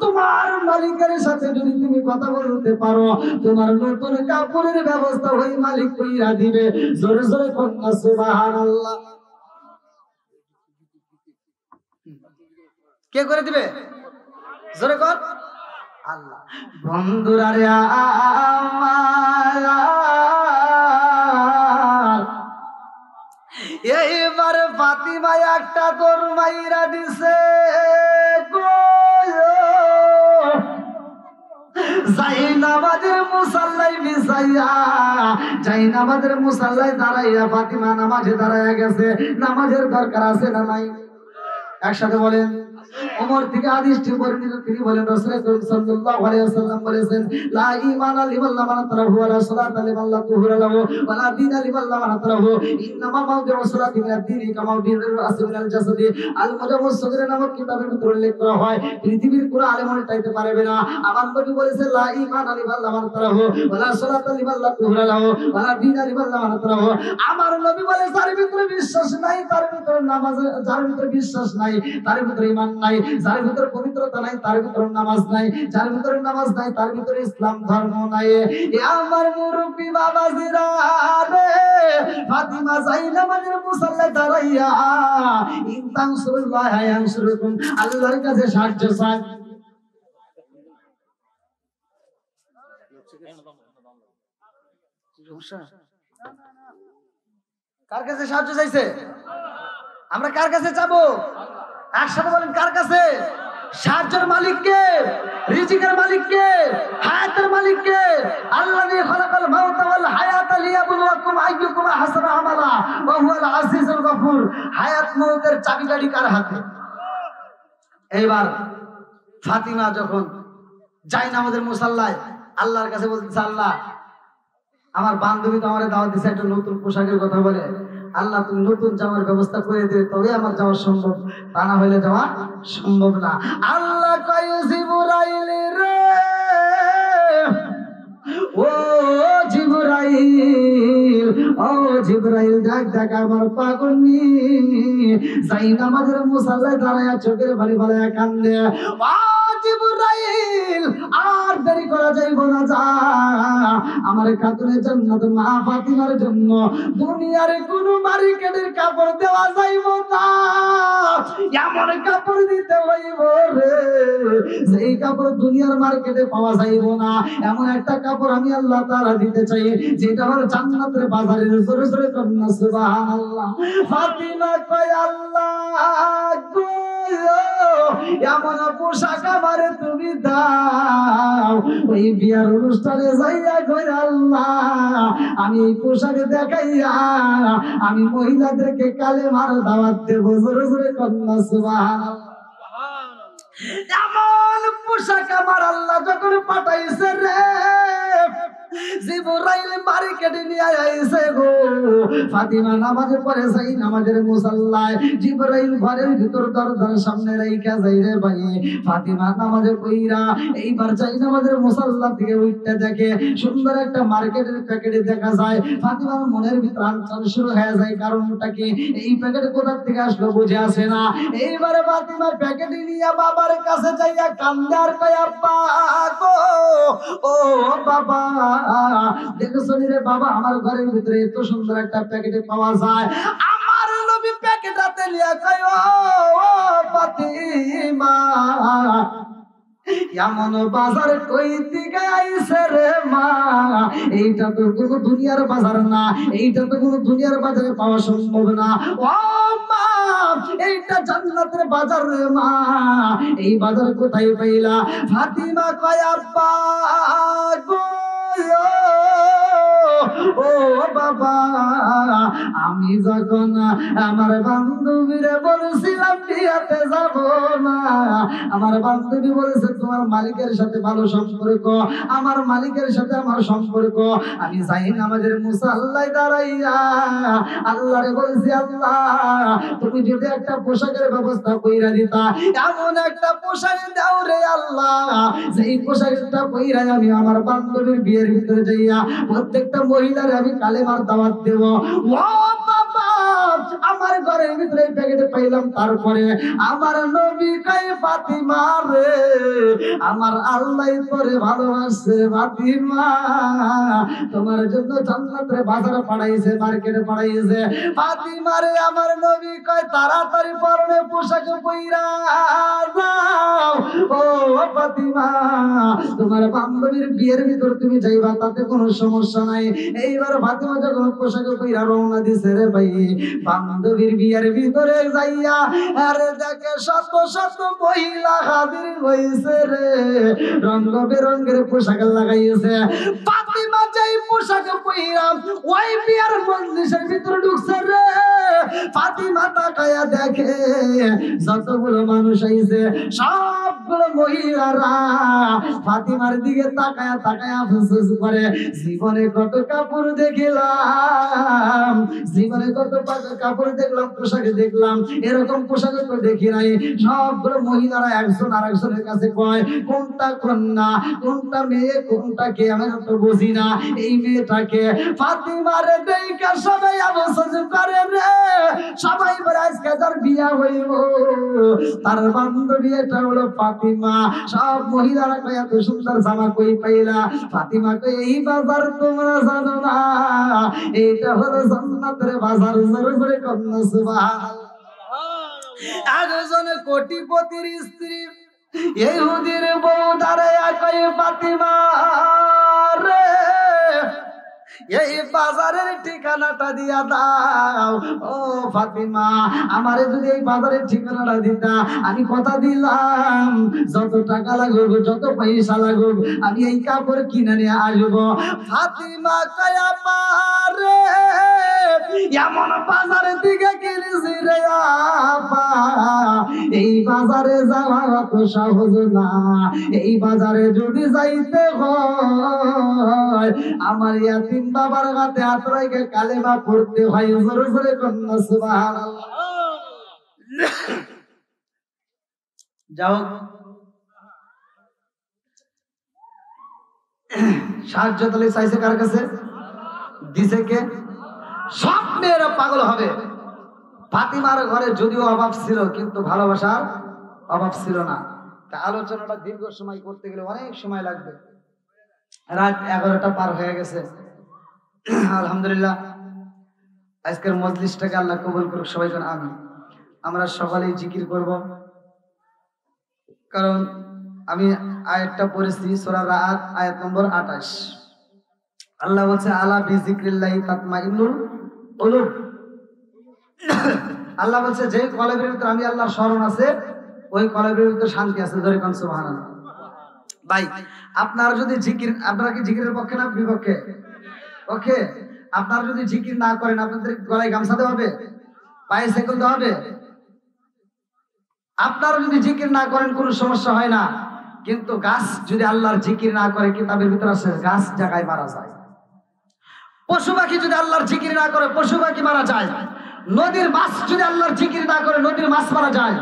তোমার মালিকের সাথে যদি তুমি কথা বলতে পারো, তোমার নতুন কাপড়ের ব্যবস্থা ওই মালিক কইরা দিবে। জোরে জোরে কন্যা সুবহানাল্লাহ। কে করে দিবে? জোরে কর, আল্লাহ। বন্ধুরা রে আমার, এইবার ফাতিমা একটা দৌড় মাইরা দিছে গো, জাইনামাজের মুসাল্লায় বিছাইয়া, জাইনামাজের মুসাল্লায় দাঁড়াইয়া ফাতিমা নামাজে দাঁড়াইয়া গেছে। নামাজের দরকার আছে না নাই? একসাথে বলেন। ওমর থেকে হাদিসটি বর্ণিত, তিনি বলেন রাসূল সাল্লাল্লাহু আলাইহি ওয়াসাল্লাম বলেছেন, লা ঈমানা লিমান লা মানাতাহু ওয়া লা সালাতা লিমান লা তুহরা লাহু ওয়া লা দীনা লিমান লা মানাতাহু, ইন্নামা মাওদিউ সালাতি মিনাদ দীনি কামা মাওদিউল রাসি মিনাল জাসাদি। আল মুজাম্মুস সগীর নামক কিতাবের ভিতরে উল্লেখ করা হয়, পৃথিবীর কোন আলেম চাইতে পারবে না। আমার নবী বলেছেন, লা ঈমানা লিমান লা মানাতাহু ওয়া লা সালাতা লিমান লা তুহরা লাহু ওয়া লা দীনা লিমান লা মানাতাহু। আমার নবী বলে, যার ভিতরে বিশ্বাস নাই তার ভিতরে নামাজ, যার ভিতরে বিশ্বাস নাই তার ভিতরে ঈমান নাই, যার ভিতরে পবিত্রতা নাই তার ভিতরে নামাজ নাই, যার ভিতরে নামাজ নাই তার ভিতরে ইসলাম ধর্ম নাই। এ আমার মুরব্বি বাবাজিরা রে, ফাতিমা জাইনামাজের মুসাল্লায় দাঁড়াইয়া ইন তানসুরুল্লাহ ইয়ানসুরুকুম, আল্লাহর কাছে সাহায্য চান। কার কাছে সাহায্য চাইছে? আমরা কার কাছে চাবো? একসাথে বলেন, কার কাছে? সাহায্যের মালিক কে? রিজিকের মালিক কে? হায়াতের মালিক কে? আল্লাযী খালাকাল মাউতা ওয়াল হায়াত লিয়াবলুয়াকুম আইয়ুকুম আহসানু আমালা ওয়া হুয়াল আজিজুল গফুর। হায়াত মউতের চাবিকাঠি কার হাতে? এইবার ফাতিমা যখন যাই নামাজের মুসাল্লায় আল্লাহর কাছে বলতেছে, আল্লাহ আমার বান্ধবী তো আমার দাওয়াত দিছে একটা নতুন পোশাকের কথা বলে, আল্লাহ তুমি নতুন জামার ব্যবস্থা করে দিলে তবে আমার যাওয়া সম্ভব, তা না হইলে যাওয়া সম্ভব না। আল্লাহ কয় জিবরাইল রে, ও জিবরাইল, ও জিবরাইল দেখ দেখ আমার পাগলনি যাই নামাজের মুসাল্লায় দাঁড়ায়া চোখের বাড়ি বাড়ায়া কান্দে। জিবরাইল আর দেরি করা যাইব না, যা আমার খাতুনের জান্নাত মা ফাতিমার জন্য দুনিয়ার কোন মার্কেটের কাপড় দেওয়া যাইব না, এমন কাপড় দিতে হইব রে সেই কাপড় দুনিয়ার মার্কেটে পাওয়া যাইব না। এমন একটা কাপড় আমি আল্লাহ তাআলা দিতে চাই যেটা আমার জান্নাতের বাজারে জোরে জোরে কন্যা সুবহানাল্লাহ। ফাতিমা কয় আল্লাহ গো এমন পোশাক আমারে তুমি দাও, ওই বিয়ার অনুষ্ঠানে যাইয়া কই আল্লাহ আমি এই পোশাক দেখাইয়া আমি মহিলাদেরকে কালেমার দাওয়াত দেব, জোরে জোরে কন্যা সুবহানাল্লাহ। এমন পোশাক আমার আল্লাহ যখন পাঠাইছে রে, জিবরাইল মার্কেটে নিয়ে আইছে গো। ফাতিমা নামাজে পড়ে যাই নামাজের মুসাল্লায়, জিবরাইল ঘরের ভিতর দরজার সামনে রাইখা যাই রে ভাই। ফাতিমা নামাজে কইরা এইবার যাই নামাজের মুসাল্লা থেকে উঠতে দেখে সুন্দর একটা মার্কেটের প্যাকেটে দেখা যায়। ফাতিমার মনের ভিতর আনচান শুরু হয়ে যায়, কারণটা কি এই প্যাকেট কোথা থেকে আসলো বুঝে আসে না। এইবারে ফাতিমা প্যাকেটে নিয়ে বাবার কাছে যাইয়া কান্দার কয় আব্বা গো, ও বাবা দেখছো রে বাবা আমার ঘরের ভিতরে এত সুন্দর একটা প্যাকেটে পাওয়া যায়। আমার নবী প্যাকেট হাতে নিয়ে কয় ও ফাতিমা এমন বাজার কই থেকে আইছে রে মা, এইটা তো কোনো দুনিয়ার বাজার না, এইটা তো কোনো দুনিয়ার বাজারে পাওয়া সম্ভব না। ও মা এইটা জান্নাতের বাজার রে মা, এই বাজার কোথায় পাইলা? ফাতিমা কয় আব্বা গো ও বাবা আমি যখন আমার বান্ধবীরে বলছিলাম বিয়াতে যাব না, আমার বান্ধবী বলেছে তোমার মালিকের সাথে ভালো সম্পর্ক, আমার মালিকের সাথে আমার সম্পর্ক, আমি যাই নামাজের মুসাল্লায় দাঁড়াইয়া আল্লাহরে বলছি আল্লাহ তুমি যদি একটা পোশাকের ব্যবস্থা কইরা দিতা, এমন একটা পোশাক দাও রে আল্লাহ সেই পোশাকটা পইরা আমি আমার বান্ধবীর বিয়ের ভিতরে যাইয়া প্রত্যেকটা মহিলার আমি কালেমার দাওয়াত দেব। ও বাবা আমার ঘরের ভিতরে প্যাকেটে পাইলাম, তারপরে আমার নবী কয় ফাতিমা রে আমার আল্লাহ তোরে ভালোবাসে ফাতিমা, তোমার জন্য জান্নাতের বাজারে পাঠাইছে, মার্কেটে পাঠাইছে। ফাতিমা রে আমার নবী কয় তাড়াতাড়ি পরনে পোশাক পইরা যাও, ও ফাতিমা তোমার বান্ধবীর বিয়ের ভিতর তুমি যাইবা তাতে কোনো সমস্যা নাই। এইবার ফাতিমা যখন পোশাক পইরা রওনা দিছে রে ভাই, বান্ধবীর বিয়ের ভিতরে যাইয়া আরে দেখে শত শত মহিলা হাজির হইছে রে, রঙ বেরঙের পোশাক লাগাইছে। ফাতিমা যেই পোশাক পইরা ওই বিয়ের মজলিসের ভিতরে ঢুকছে রে, ফাতিমা তাকায়া দেখে যতগুলো মানুষ আইছে সবগুলো মহিলারা ফাতিমার দিকে তাকায়া তাকায়া ফুসফুস করে, জীবনে কত কাপড় দেখিলাম, জীবনে কত কাপড় দেখলাম, পোশাক দেখলাম, এরকম পোশাক তো দেখি নাই। সবগুলো মহিলারা একজন আর একজনের কাছে কয় কোনটা কন্যা, কোনটা মেয়ে, কোনটা কে আমি তো বুঝি না, এই মেয়েটাকে। ফাতিমার দেখা সবাই আলোচনা করে রে, সবাই বলে আজকে যার বিয়া হইব তার বান্ধবী এটা হলো ফাতিমা। সব মহিলারা কয় এত সুন্দর জামা কই পাইলা? ফাতিমা কয় এই বাজার তোমরা জানো না, এইটা হলো জান্নাতের বাজার, জোরে জোরে কন্যা সুবহানাল্লাহ। একজন কোটিপতির স্ত্রী ইহুদির বউ দাঁড়ায়া কয় ফাতিমা রে এই বাজারের ঠিকানাটা দিয়া দাও। ও ফাতিমা, আমারে যদি এই বাজারের ঠিকানাটা দিতা, আমি কথা দিলাম যত টাকা লাগুক, যত পয়সা লাগুক, আমি এই কাপড় কিনে নিয়ে আসবো। ফাতিমা কয়া পারে এমন বাজারের দিকে কিনেছি রে আপা, এই বাজারে যাওয়া অত সহজ না। এই বাজারে যদি যাইতে হয় আমার ইয়াতিম বাবার হাতে হাত রেখে কালেমা পড়তে হয়। জোরে জোরে কন্যা সুবহানাল্লাহ। যাও, সাহায্য তাহলে চাইছে কার কাছে? দিছে কে? সব মেয়েরা পাগল হবে। ফাতিমার ঘরে যদিও অভাব ছিল, কিন্তু ভালোবাসার অভাব ছিল না। তা আলোচনাটা দীর্ঘ সময় করতে গেলে অনেক সময় লাগবে। রাত 11টা পার হয়ে গেছে। আলহামদুলিল্লাহ, আজকের মজলিসটাকে আল্লাহ কবুল করুক। সবাই যেন আমিন। আমরা সকালেই জিকির করব, কারণ আমি আয়াতটা পড়েছি সূরা রাআদ আয়াত নম্বর 28। আল্লাহ বলছে আলা বিযিক্রিল্লাহি তাতমাইন্নুল কুলুব। আল্লাহ বলছে যে কলবের ভিতরে আমি আল্লাহর স্মরণ আছে, ওই কলবের ভিতরে শান্তি আছে। জোরে কোন সুবহানাল্লাহ। ভাই, আপনারা যদি জিকির, আপনারা কি জিকিরের পক্ষে না বিপক্ষে? ওকে, আপনারা যদি জিকির না করেন, আপনাদের গলায় গামছা দেওয়া হবে, পায়ে সেকল দেওয়া হবে? আপনারা যদি জিকির না করেন কোনো সমস্যা হয় না, কিন্তু গাছ যদি আল্লাহর জিকির না করে, কিতাবের ভিতরে আছে গাছ জায়গায় মারা যায়। পশু পাখি যদি আল্লাহর জিকির না করে, পশু পাখি মারা যায়। নদীর মাছ যদি আল্লাহর জিকির না করে, নদীর মাছ মারা যায়।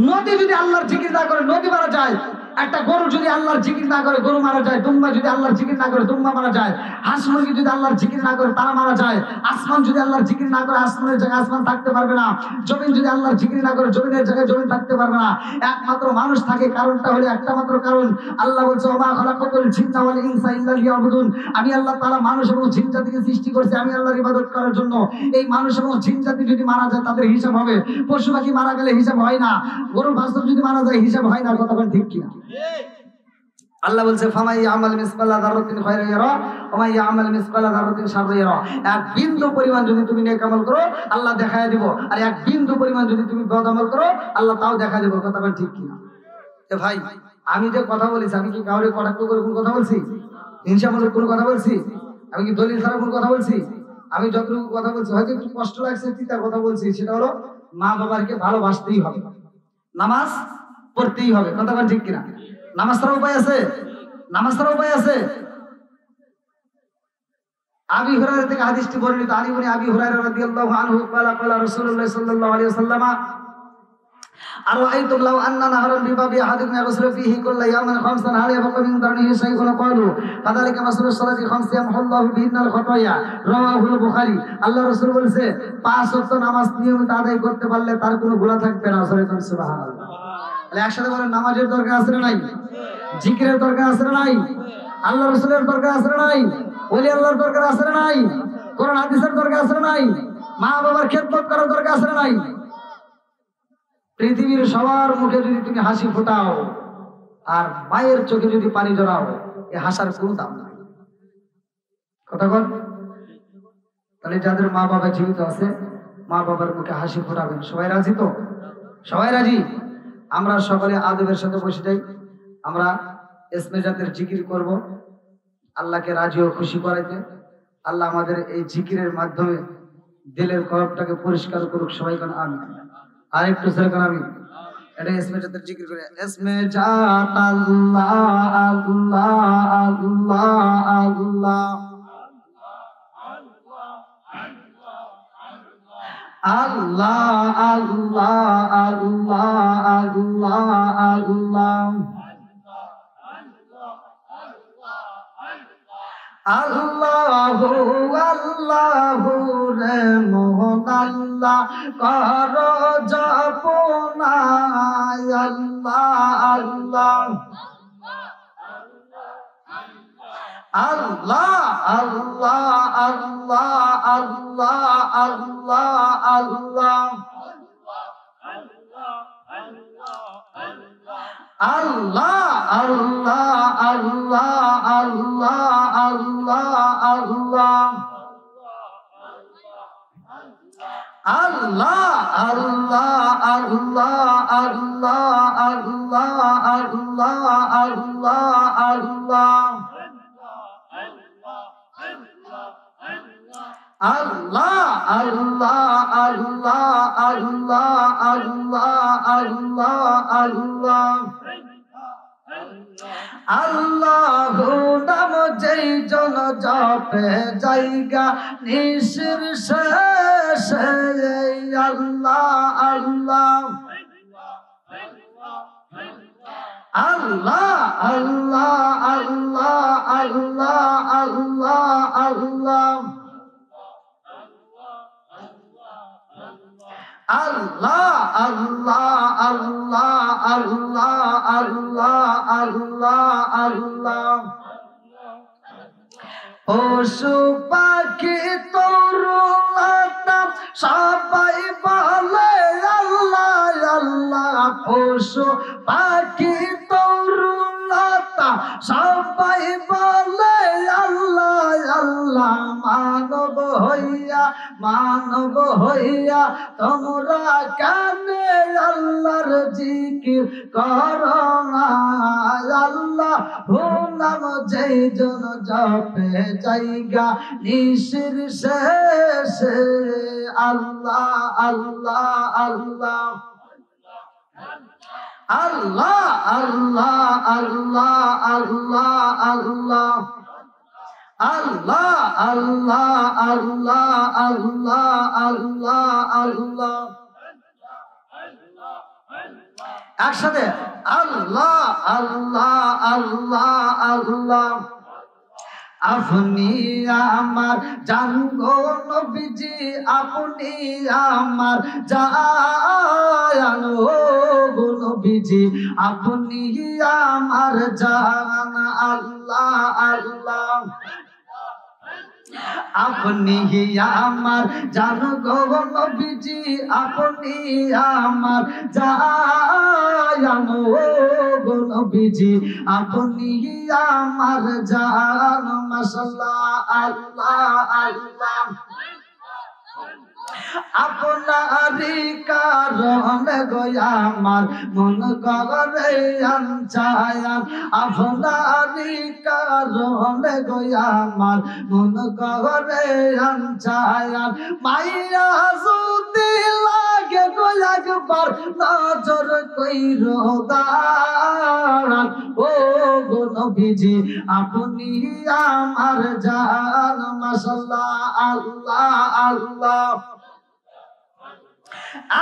নদী যদি আল্লাহর জিকির না করে, নদী মারা যায়। একটা গরু যদি আল্লাহর জিকির না করে, গরু মারা যায়। দুম্বা যদি আল্লাহর জিকির না করে, দুম্বা মারা যায়। হাঁস মুরগি যদি আল্লাহর জিকির না করে, তারা মারা যায়। আসমান যদি আল্লাহর জিকির না করে, আসমানের জায়গায় আসমান থাকতে পারবে না। জমিন যদি আল্লাহর জিকির না করে, জমিনের জায়গায় জমিন থাকতে পারবে না। একমাত্র মানুষ থাকে, কারণটা হলো একটা মাত্র কারণ। আল্লাহ বলছে ওমা খালাকাতুল জিন্না ওয়াল ইনসা ইল্লা লিয়াবুদুন। আমি আল্লাহ তাআলা মানুষ এবং জিন জাতিকে সৃষ্টি করেছি আমি আল্লাহর ইবাদত করার জন্য। এই মানুষ এবং জিন জাতি যদি মারা যায়, তাদের হিসাব হবে। পশু পাখি মারা গেলে হিসাব হয় না। গরু বাছুর যদি মারা যায়, হিসাব হয় না। কতক্ষণ ঠিক কিনা? আল্লাহ বলছে ফামাই ইয়ামাল মিসকালা যাররাতিন খায়রান ইয়ারা ওয়া মান ইয়ামাল মিসকালা যাররাতিন শাররান ইয়ারা। এক বিন্দু পরিমাণ যদি তুমি নেক আমল করো, আল্লাহ দেখায় দিব। আর এক বিন্দু পরিমাণ যদি তুমি বদ আমল করো, আল্লাহ তাও দেখায় দিব। কথা বল ঠিক কিনা? এ ভাই, আমি যে কথা বলেছি, আমি কি কাউরে কটাক্ষ করে কোন কথা বলছি? হিংসামূলক কোন কথা বলছি? আমি কি দলিল ছাড়া কোন কথা বলছি? আমি যতটুকু কথা বলছি, হয়তো একটু কষ্ট লাগছে, তিতা কথা বলছি, সেটা হলো মা বাবাকে ভালোবাসতেই হবে, নামাজ পড়তেই হবে। কথা বল ঠিক কিনা? নামাজ ছাড়া উপায় আছে? নামাজ ছাড়া উপায় আছে? আবি হুরায়রা থেকে হাদিসটি বর্ণিত। আলী ইবনে আবি হুরায়রা রাদিয়াল্লাহু আনহু ক্বালা ক্বালা রাসূলুল্লাহ সাল্লাল্লাহু আলাইহি ওয়াসাল্লাম আরাআইতুম লাউ আন্না নাহরান বিবাবি আহাদিকুম ইয়াগসিলু ফীহি কুল্লা ইয়াওমিন খামসান হাল ইয়াবকা মিন দারনিহি শাইউন ক্বালু ফাযালিকা মাসলুস সালাতি খামসি ইয়ামহুল্লাহু বিহিন্নাল খাতায়া। রাওয়াহুল বুখারী। আল্লাহ রাসূল বলেছে 5 ওয়াক্ত নামাজ নিয়মিত আদায় করতে পারলে তার কোনো গুনাহ থাকবে না। সুবহানাল্লাহ। তাহলে একসাথে বলেন, নামাজের দরকার আছে না নাই? জিকিরের দরকার আছে না নাই? আল্লাহ রাসূলের দরকার আছে না নাই? ওলি আল্লাহর দরকার আছে না নাই? কোরআন হাদিসের দরকার আছে না নাই? মা বাবার খেদমত করার দরকার আছে না নাই? পৃথিবীর সবার মুখে যদি তুমি হাসি ফোটাও আর মায়ের চোখে যদি পানি জড়াও, এই হাসার কোনো দাম নাই। কথা বল। তাহলে যাদের মা বাবা জীবিত আছে, মা বাবার মুখে হাসি ফোটাবেন। সবাই রাজি তো? সবাই রাজি? আমরা সকালে আদবের সাথে বসে যাই। আমরা ইসমে জাতের জিকির করব, আল্লাহকে রাজি ও খুশি করাইতে। আল্লাহ আমাদের এই জিকিরের মাধ্যমে দিলের কলবটাকে পরিষ্কার করুক। সবাই কোন আমিন। আর একটু সরে কোন আমিন। এটা ইসমে জাতের জিকির করে। ইসমে জাত আল্লাহ আল্লাহ আল্লাহ আল্লাহ আল্লাহ আল্লাহ আল্লাহ আল্লাহ আল্লাহ আল্লাহু আল্লাহু রে মোহন আল্লাহ কর জপনা আল্লাহ আল্লাহ আল্লাহ আল্লাহ আল্লাহ আল্লাহ আল্লাহ আল্লাহ আল্লাহ আল্লাহ আল্লাহ আল্লাহ আল্লাহ আল্লাহ আল্লাহ আল্লাহ আল্লাহ আল্লাহ আল্লাহ আল্লাহ আল্লাহ আল্লাহ আল্লাহ আল্লাহ আল্লাহ আল্লাহ আল্লাহ আল্লাহু নাম যেই জন জপে জায়গা নিশির শেষে আল্লাহ আল্লাহ আল্লাহ আল্লাহ আল্লাহ আল্লাহ আল্লাহ আল্লাহ আল্লাহ আল্লাহ আল্লাহ আল্লাহ আল্লাহ আল্লাহ আল্লাহ পশু পাখি তরুলতা সবাই বলে আল্লাহ আল্লাহ পশু পাখি তরুলতা সবাই বলে আল্লাহ আল্লাহ মানব হইয়া তোমরা কানে আল্লাহর জিকির করো না আল্লাহ নাম যেই জন জপে জায়গা নিশির শেষে আল্লাহ আল্লাহ আল্লাহ আল্লাহ আল্লাহ আল্লাহ আল্লাহ আল্লাহ আল্লাহ আল্লাহ আল্লাহ আল্লাহ আল্লাহ একসাথে আল্লাহ আল্লাহ আল্লাহ আল্লাহ আপনি আমার জান গো নবীজি আপনি আমার জান গো নবীজি আপনি আমার জান আল্লাহ আল্লাহ আপনি আমার জান গো নবীজি আপনি আমার জান গো নবীজি আপনি আমার জান মাশাআল্লাহ আল্লাহ আল্লাহ আপনারি কারণে গো আমার মন করে আনছায়ান আপনারি কারণে গো আমার মন করে আনছায়ান মাইয়া যদি লাগে গো একবার নজর কইরো দাঁড়ান ও গো নবীজি আপনি আমার জান মাশাআল্লাহ আল্লাহ আল্লাহ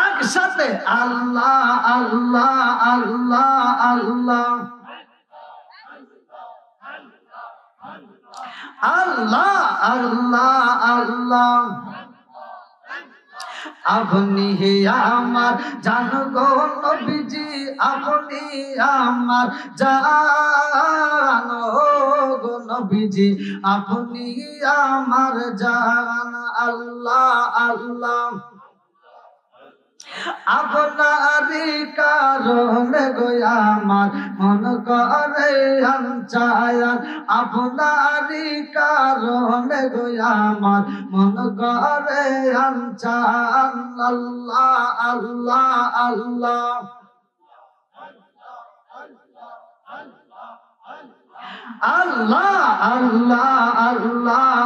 একসাথে আল্লাহ আল্লাহ আল্লাহ আল্লাহ আল্লাহ আল্লাহ আল্লাহ আপনি আমার জান গো নবীজি আপনি আমার জান গো নবীজি আপনি আমার জান আল্লাহ আল্লাহ আপনারি কারণে গো আমার মন করে আনছায়ান আপনারি কারণে গো আমার মন করে আনছায়ান আল্লাহ আল্লাহ আল্লাহ আল্লাহ আল্লাহ আল্লাহ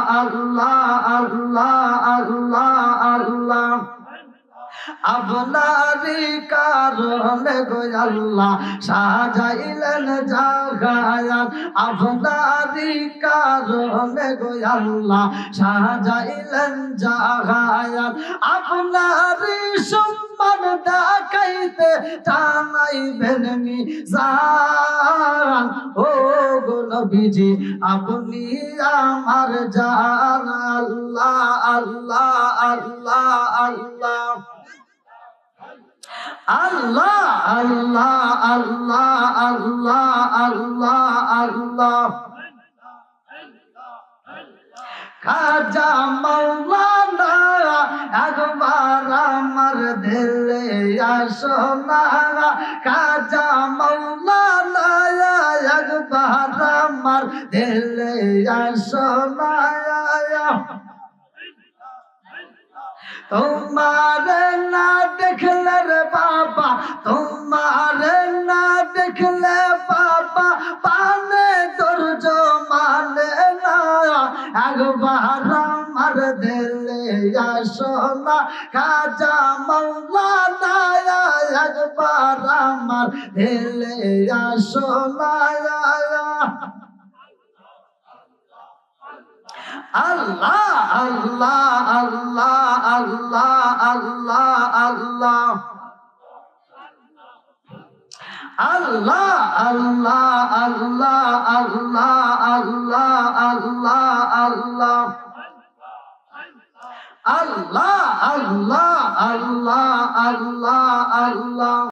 আল্লাহ আল্লাহ আল্লাহ আপনারি কারণে গো আল্লাহ সাজাইলেন জাগায়ান আপনারি কারণে গো আল্লাহ সাজাইলেন জাগায়ান আপনারি সম্মান দেখাইতে জানাইবেন মিজান ও গো নবীজি আপনি আমার জান আল্লাহ আল্লাহ আল্লাহ আল্লাহ আল্লাহ আল্লাহ আল্লাহ আল্লাহ আল্লাহ আল্লাহ খাজা মাওলানা একবার আমার দিলে আসো না খাজা মাওলানা একবার আমার দিলে আসো না তোমার না দেখলে রে বাবা তোমার না দেখলে বাবা পানে ধৈর্য মানে না একবার আমার দিলে আসো না খাজা মাওলানা একবার আমার দিলে আসো না আল্লাহ আল্লাহ আল্লাহ আল্লাহ আল্লাহ আল্লাহ আল্লাহ আল্লাহ আল্লাহ আল্লাহ আল্লাহ আল্লাহ আল্লাহ আল্লাহ আল্লাহ আল্লাহ আল্লাহ আল্লাহ